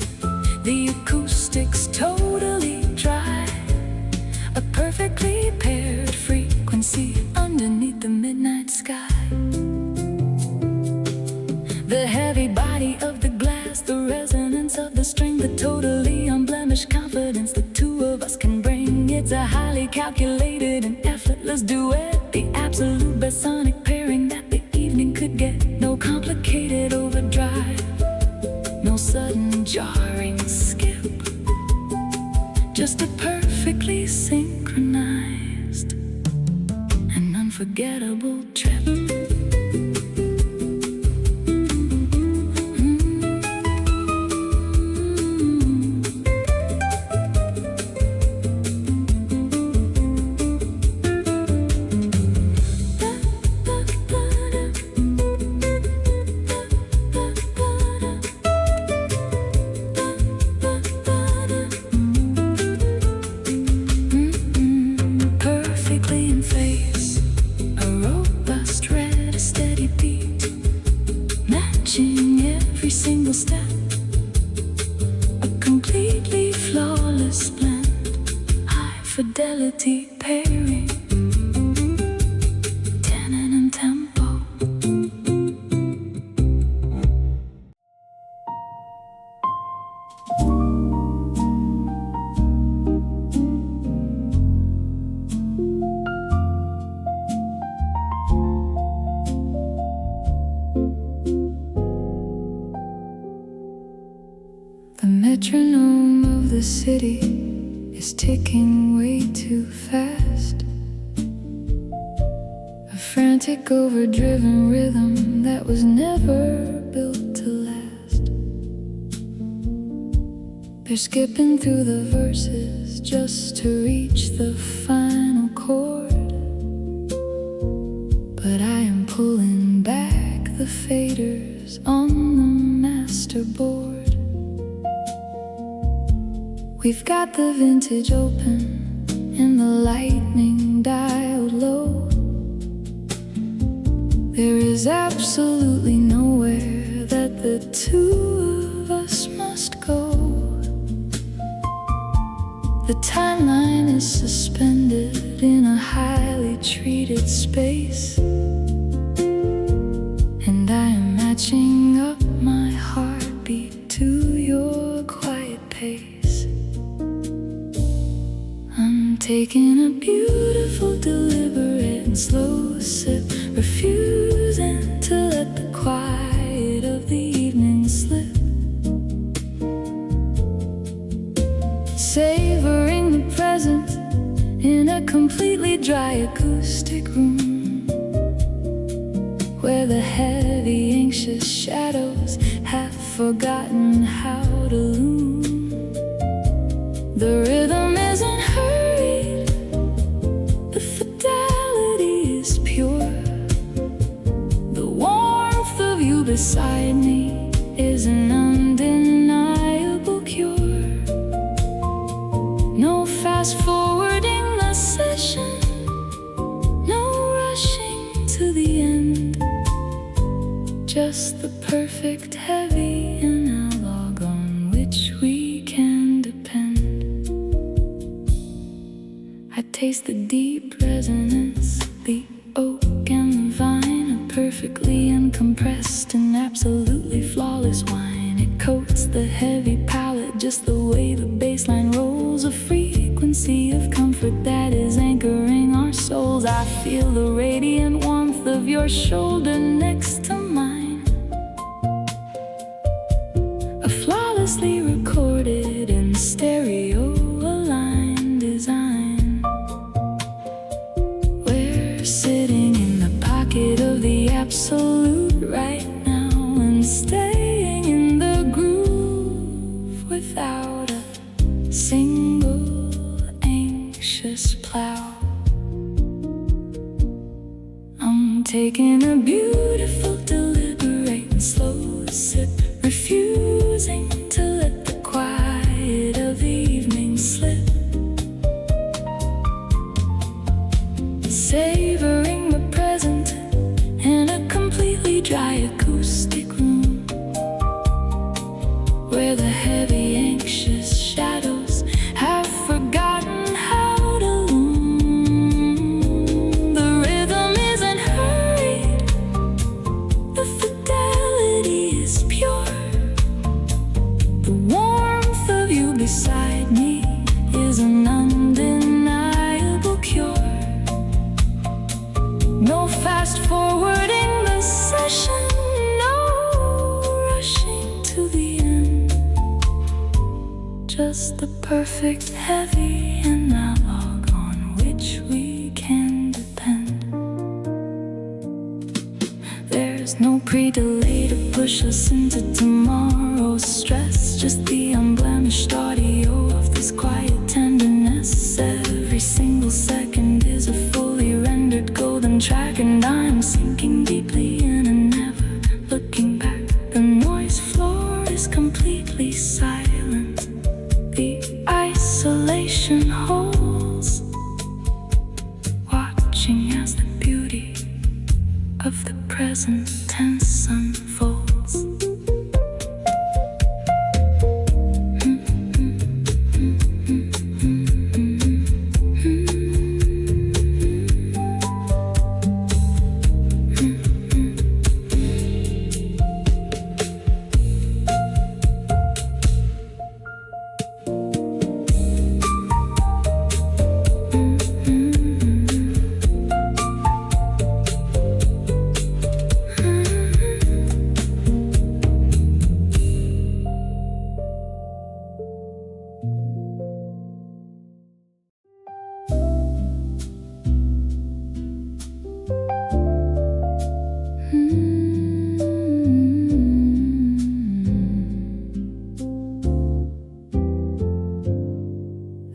the acoustics totally dry, a perfectly paired frequency underneath the midnight sky. The heavy body of the glass, the resonance of the string, the totally unblemished confidence the two of us can bring. It's a highly calculated and effortless duet, the absolute best sonic pairing that the evening could get. No complicated overdrive, no sudden jarring skip, just a perfectly synchronized and unforgettable trip. Perfectly in phase, a robust red, a steady beat, matching every single step, a completely flawless blend, high fidelity pairing, tannin and tempo. The metronome of the city is ticking way too fast, a frantic, overdriven rhythm that was never built to last. They're skipping through the verses just to reach the final chord, but I am pulling back the faders on the masterboard. We've got the vintage open in the lightning dialed low. There is absolutely nowhere that the two of us must go. The timeline is suspended in a highly treated space, and I am matching up my heartbeat to your quiet pace. I'm taking a beautiful, deliberate and slow sip, refusing to let the quiet of the evening slip. Savoring the present in a completely dry acoustic room, where the heavy, anxious shadows have forgotten how to loom. The rhythm isn't hurried, the fidelity is pure. The warmth of you beside me is an undeniable cure. No fast forwarding the session, no rushing to the end, just the perfect heavy analog on which we can depend. I taste the deep resonance, the oak and the vine, a perfectly uncompressed and absolutely flawless wine. It coats the heavy palate just the way the bassline rolls, a frequency of comfort that is anchoring our souls. I feel the radiant warmth of your shoulder next to mine, a flawlessly recorded in stereo aligned design. We're sitting in the pocket of the absolute right now, and staying in the groove without a single anxious plow. I'm taking a beautiful, deliberate and slow sip, refusing to let the quiet of the evening slip. Savoring the present in a completely dry acoustic room, where the heavy, anxious shadows have forgotten how to loom. The rhythm isn't hurried, the fidelity is pure. The warmth of you beside me is an undeniable cure. No fast forwarding the session, no rushing to the end, just the perfect heavy analog on which we can depend. There's no pre-delay to push us into tomorrow's stress, just the unblemished audio of this quiet tenderness. Every single second is a fully rendered golden track, and I'm sinking deeply in and never looking back. The noise floor is completely silent, the isolation holds, watching as the beauty of the present tense unfolds.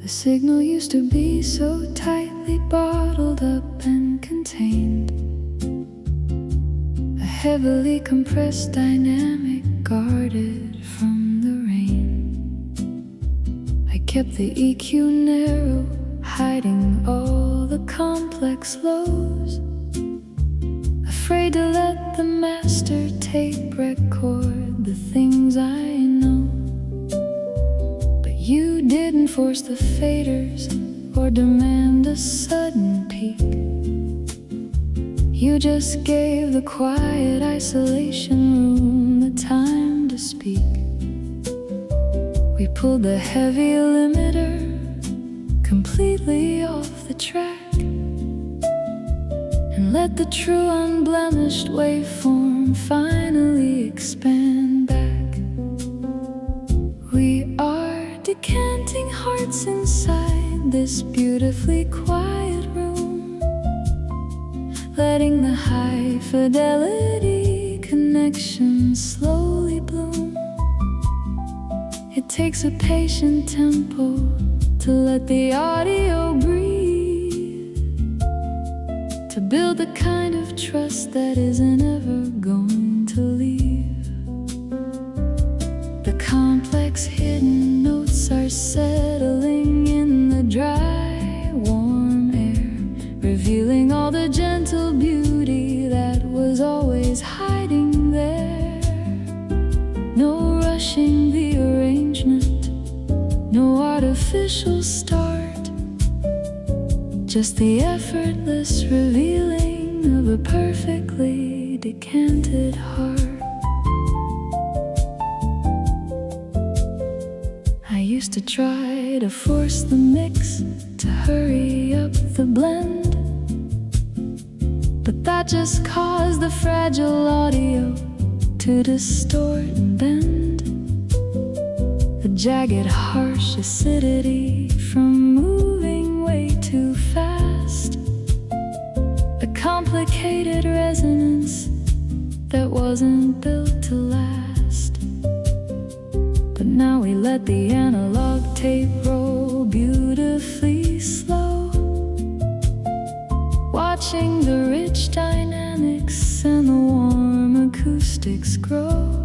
Signal used to be so tightly bottled up and contained. heavily compressed dynamic guarded from the rain. I kept the EQ narrow, hiding all the complex lows, afraid to let the master tape record the things I know. But you didn't force the faders or demand a sudden peak. You just gave the quiet isolation room the time to speak. We pulled the heavy limiter completely off the track and let the true unblemished waveform finally expand back. We are decanting hearts inside this beautifully quiet room, letting the high fidelity connection slowly bloom. It takes a patient tempo to let the audio breathe, to build the kind of trust that isn't ever going to leave. The complex hidden notes are settling in the dry, warm air, revealing all the gentle beauty that was always hiding there. No rushing the arrangement, no artificial start, just the effortless revealing of a perfectly decanted heart. I used to try to force the mix, to hurry up the blend, but that just caused the fragile audio to distort and bend. The jagged, harsh acidity from moving way too fast, a complicated resonance that wasn't built to last. But now we let the analog tape roll beautifully slow, watching the rich dynamics and the warm acoustics grow.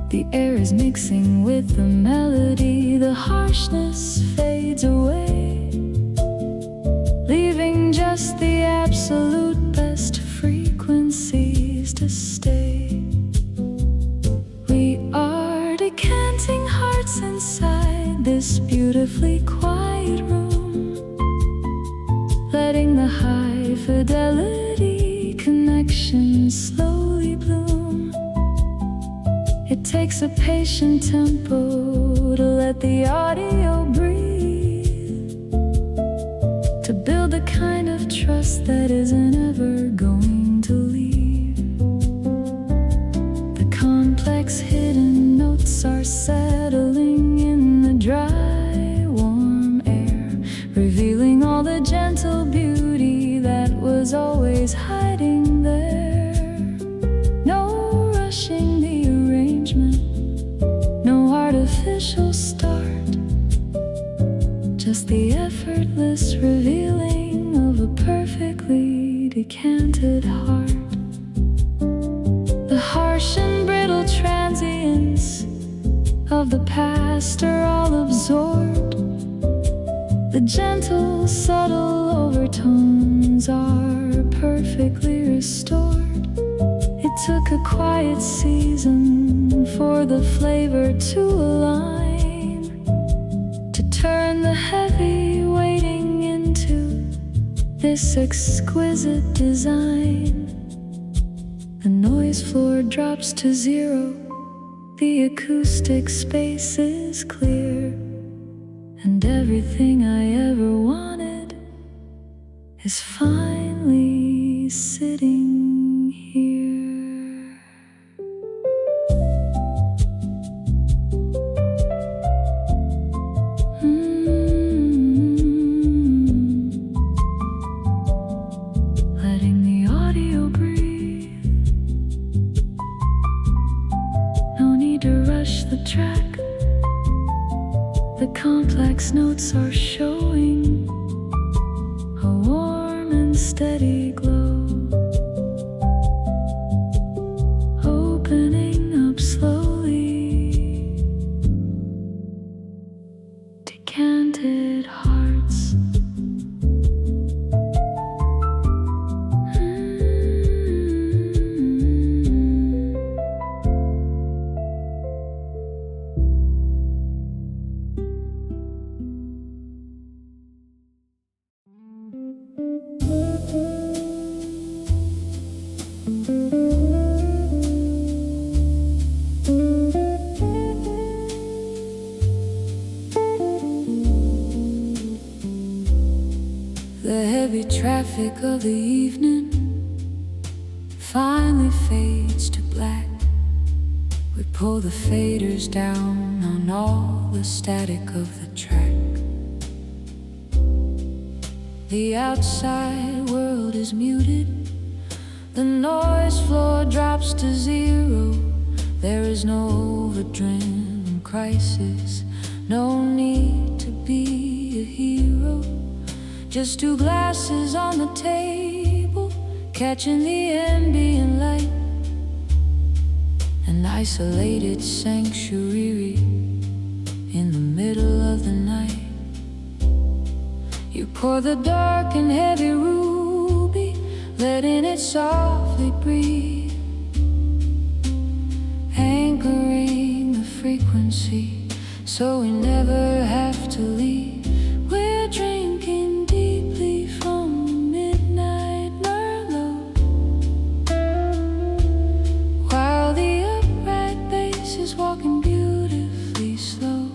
The air is mixing with the melody, the harshness fades away, leaving just the absolute best frequencies to stay. We are decanting hearts inside this beautifully quiet room, letting the high fidelity connection slowly bloom. It takes a patient tempo to let the audio breathe, to build the kind of trust that isn't ever going to leave. The complex hidden notes are settling in the dry, warm air, revealing all the gentle beauty that was always hiding there. No rushing the arrangement, no artificial start, just the effortless revealing of a perfectly decanted heart. The harsh and brittle transients of the past are all absorbed. The gentle, subtle overtones are perfectly restored. It took a quiet season for the flavor to align, to turn the heavy waiting into this exquisite design. The noise floor drops to zero, the acoustic space is clear, and everything I ever wanted is finally sitting here. Letting the audio breathe, no need to rush the track. The complex notes are showing a warm and steady glow. traffic of the evening finally fades to black. We pull the faders down on all the static of the track. The outside world is muted, the noise floor drops to zero. There is no adrenaline crisis, no need to be a hero. Just two glasses on the table, catching the ambient light. An isolated sanctuary in the middle of the night. You pour the dark and heavy ruby, letting it softly breathe, anchoring the frequency so we never have to leave. We're drinking deeply from the midnight Merlot, while the upright bass is walking beautifully slow,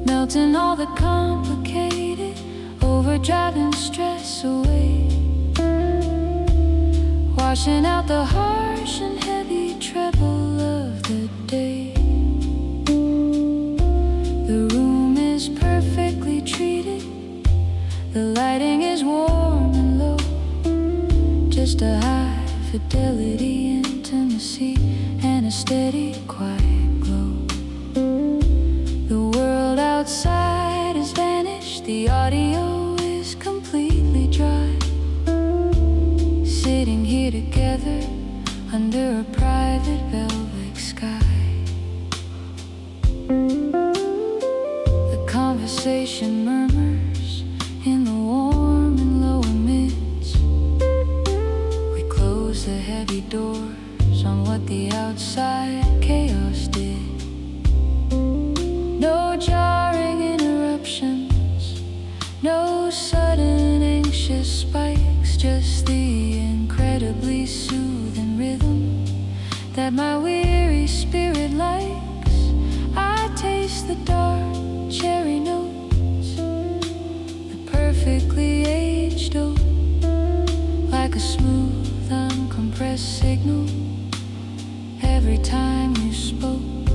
melting all the complicated, overdriving stress away, washing out the harsh and heavy treble of the day. The room is perfectly treated, the lighting is warm and low, just a high fidelity intimacy and a steady quiet glow. The world outside has vanished, the audio is completely dry, sitting here together under a private velvet sky. The conversation murmurs in the warm and lower mids. We close the heavy doors on what the outside chaos did. No jarring interruptions, no sudden anxious spikes, just the incredibly soothing rhythm that my weary spirit likes. I taste the dark cherry notes, the perfectly aged oak, like a smooth uncompressed signal every time you spoke.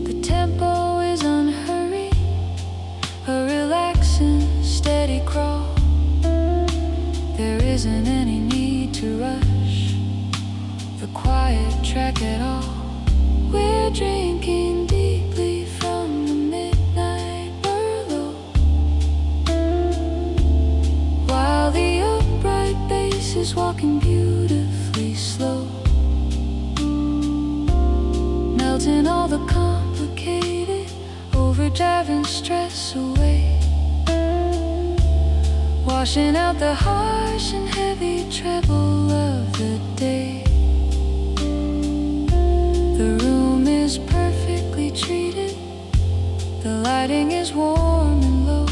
The tempo is unhurried, a relaxing steady crawl. There isn't any need to rush the quiet track at all. We're drinking deeply from the midnight Merlot, while the upright bass is walking beautifully slow, melting all the complicated, overdriving stress away, washing out the harsh and heavy treble of the day. The room is perfectly treated, the lighting is warm and low,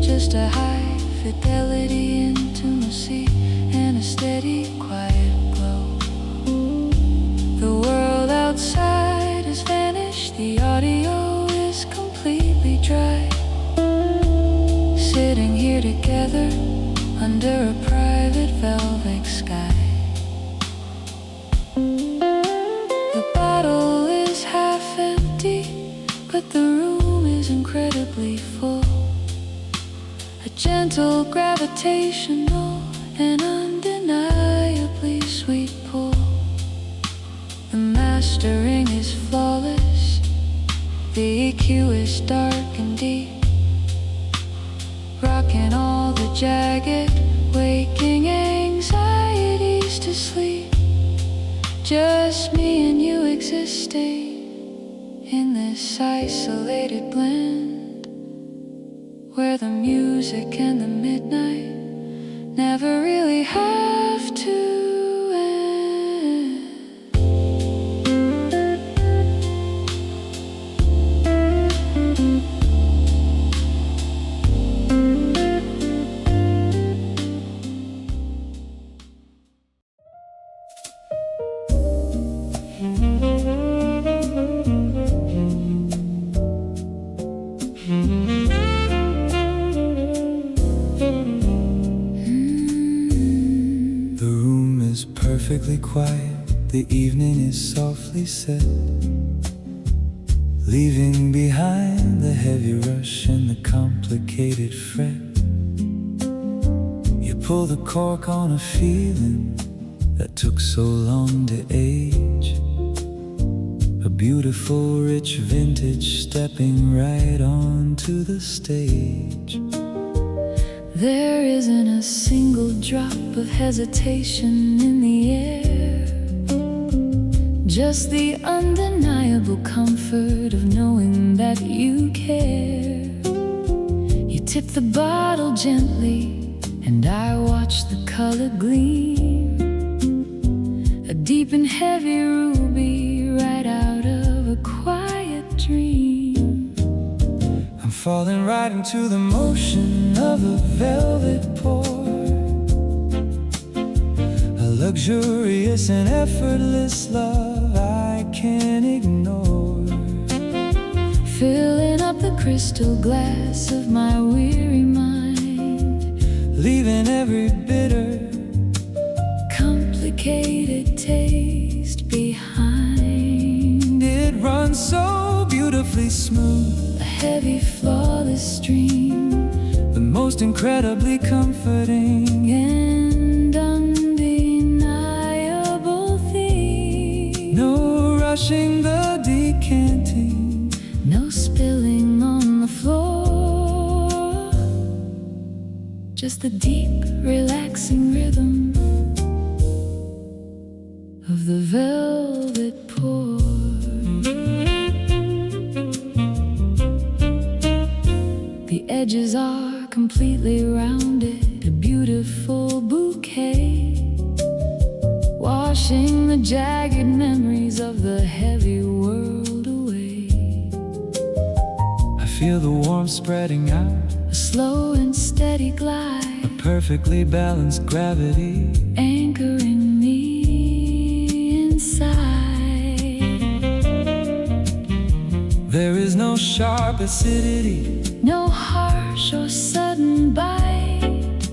just a high fidelity intimacy and a steady quiet glow. The world outside has vanished, the audio is completely dry, sitting here together under a private velvet sky. The bottle is half empty, but the room is incredibly full. A gentle gravitational and undeniably sweet pull. The mastering is flawless, the EQ is dark and deep, rocking all the jagged, waking anxieties to sleep. Just me and you existing in this isolated blend, where the music and the midnight never really have to end. perfectly quiet, the evening is softly set, leaving behind the heavy rush and the complicated fret. You pull the cork on a feeling that took so long to age, a beautiful rich vintage stepping right onto the stage. There isn't a single drop of hesitation in the air, just the undeniable comfort of knowing that you care. You tip the bottle gently, and I watch the color gleam, a deep and heavy ruby right out of a quiet dream. I'm falling right into the motion of a velvet pour, a luxurious and effortless love I can't ignore, filling up the crystal glass of my weary mind, leaving every bitter, complicated taste behind. It runs so beautifully smooth, a heavy, flawless stream, the most incredibly comforting and undeniable theme. No rushing the decanting, no spilling on the floor, just the deep, relaxing rhythm of the velvet pour. The edges are completely rounded, a beautiful bouquet, washing the jagged memories of the heavy world away. I feel the warmth spreading out, A slow and steady glide, a perfectly balanced gravity, anchoring me inside. There is no sharp acidity, No harsh or sudden bite,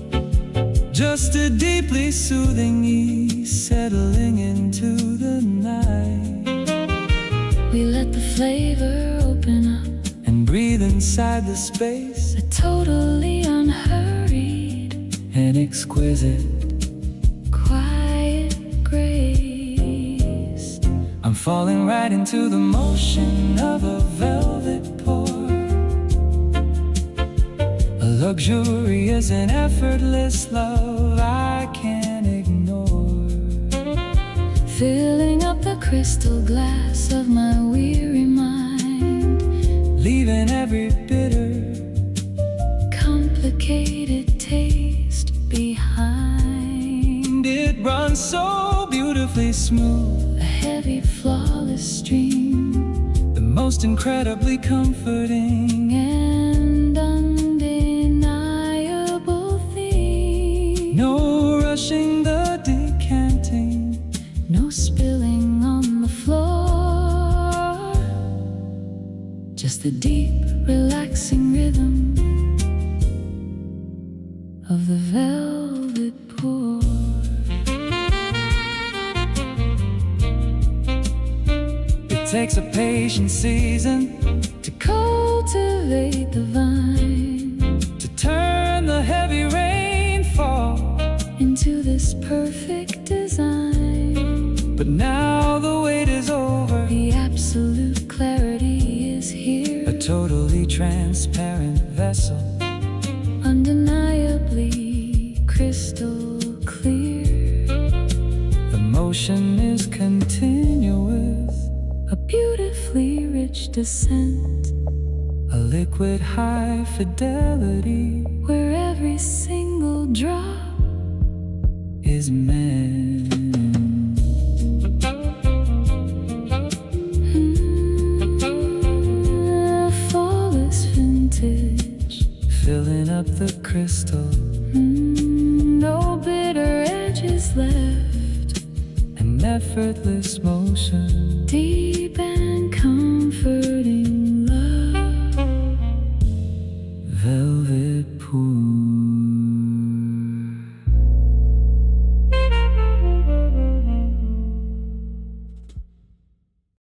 just a deeply soothing ease settling into the night. we let the flavor open up, And breathe inside the space, a totally unhurried, an exquisite. quiet grace. I'm falling right into the motion of a velvet pour, a luxurious and effortless love I can't ignore, Filling up the crystal glass of my weary mind, leaving every bitter, complicated taste behind. it runs so beautifully smooth, A heavy, flawless stream, the most incredibly comforting and undeniable theme. no rushing the decanting, No spilling on the floor, just the deep, relaxing rhythm of the velvet pour. It takes a patient season To cultivate the vine to turn the heavy rainfall, into this perfect design. but now the wait is over, The absolute clarity is here, a totally transparent vessel, undeniably crystal clear. the motion is continuous, A beautifully rich descent, a liquid high fidelity where every single drop is meant. flawless vintage, Filling up the crystal, no bitter edges left, an effortless motion, deep and comforting love. velvet pool.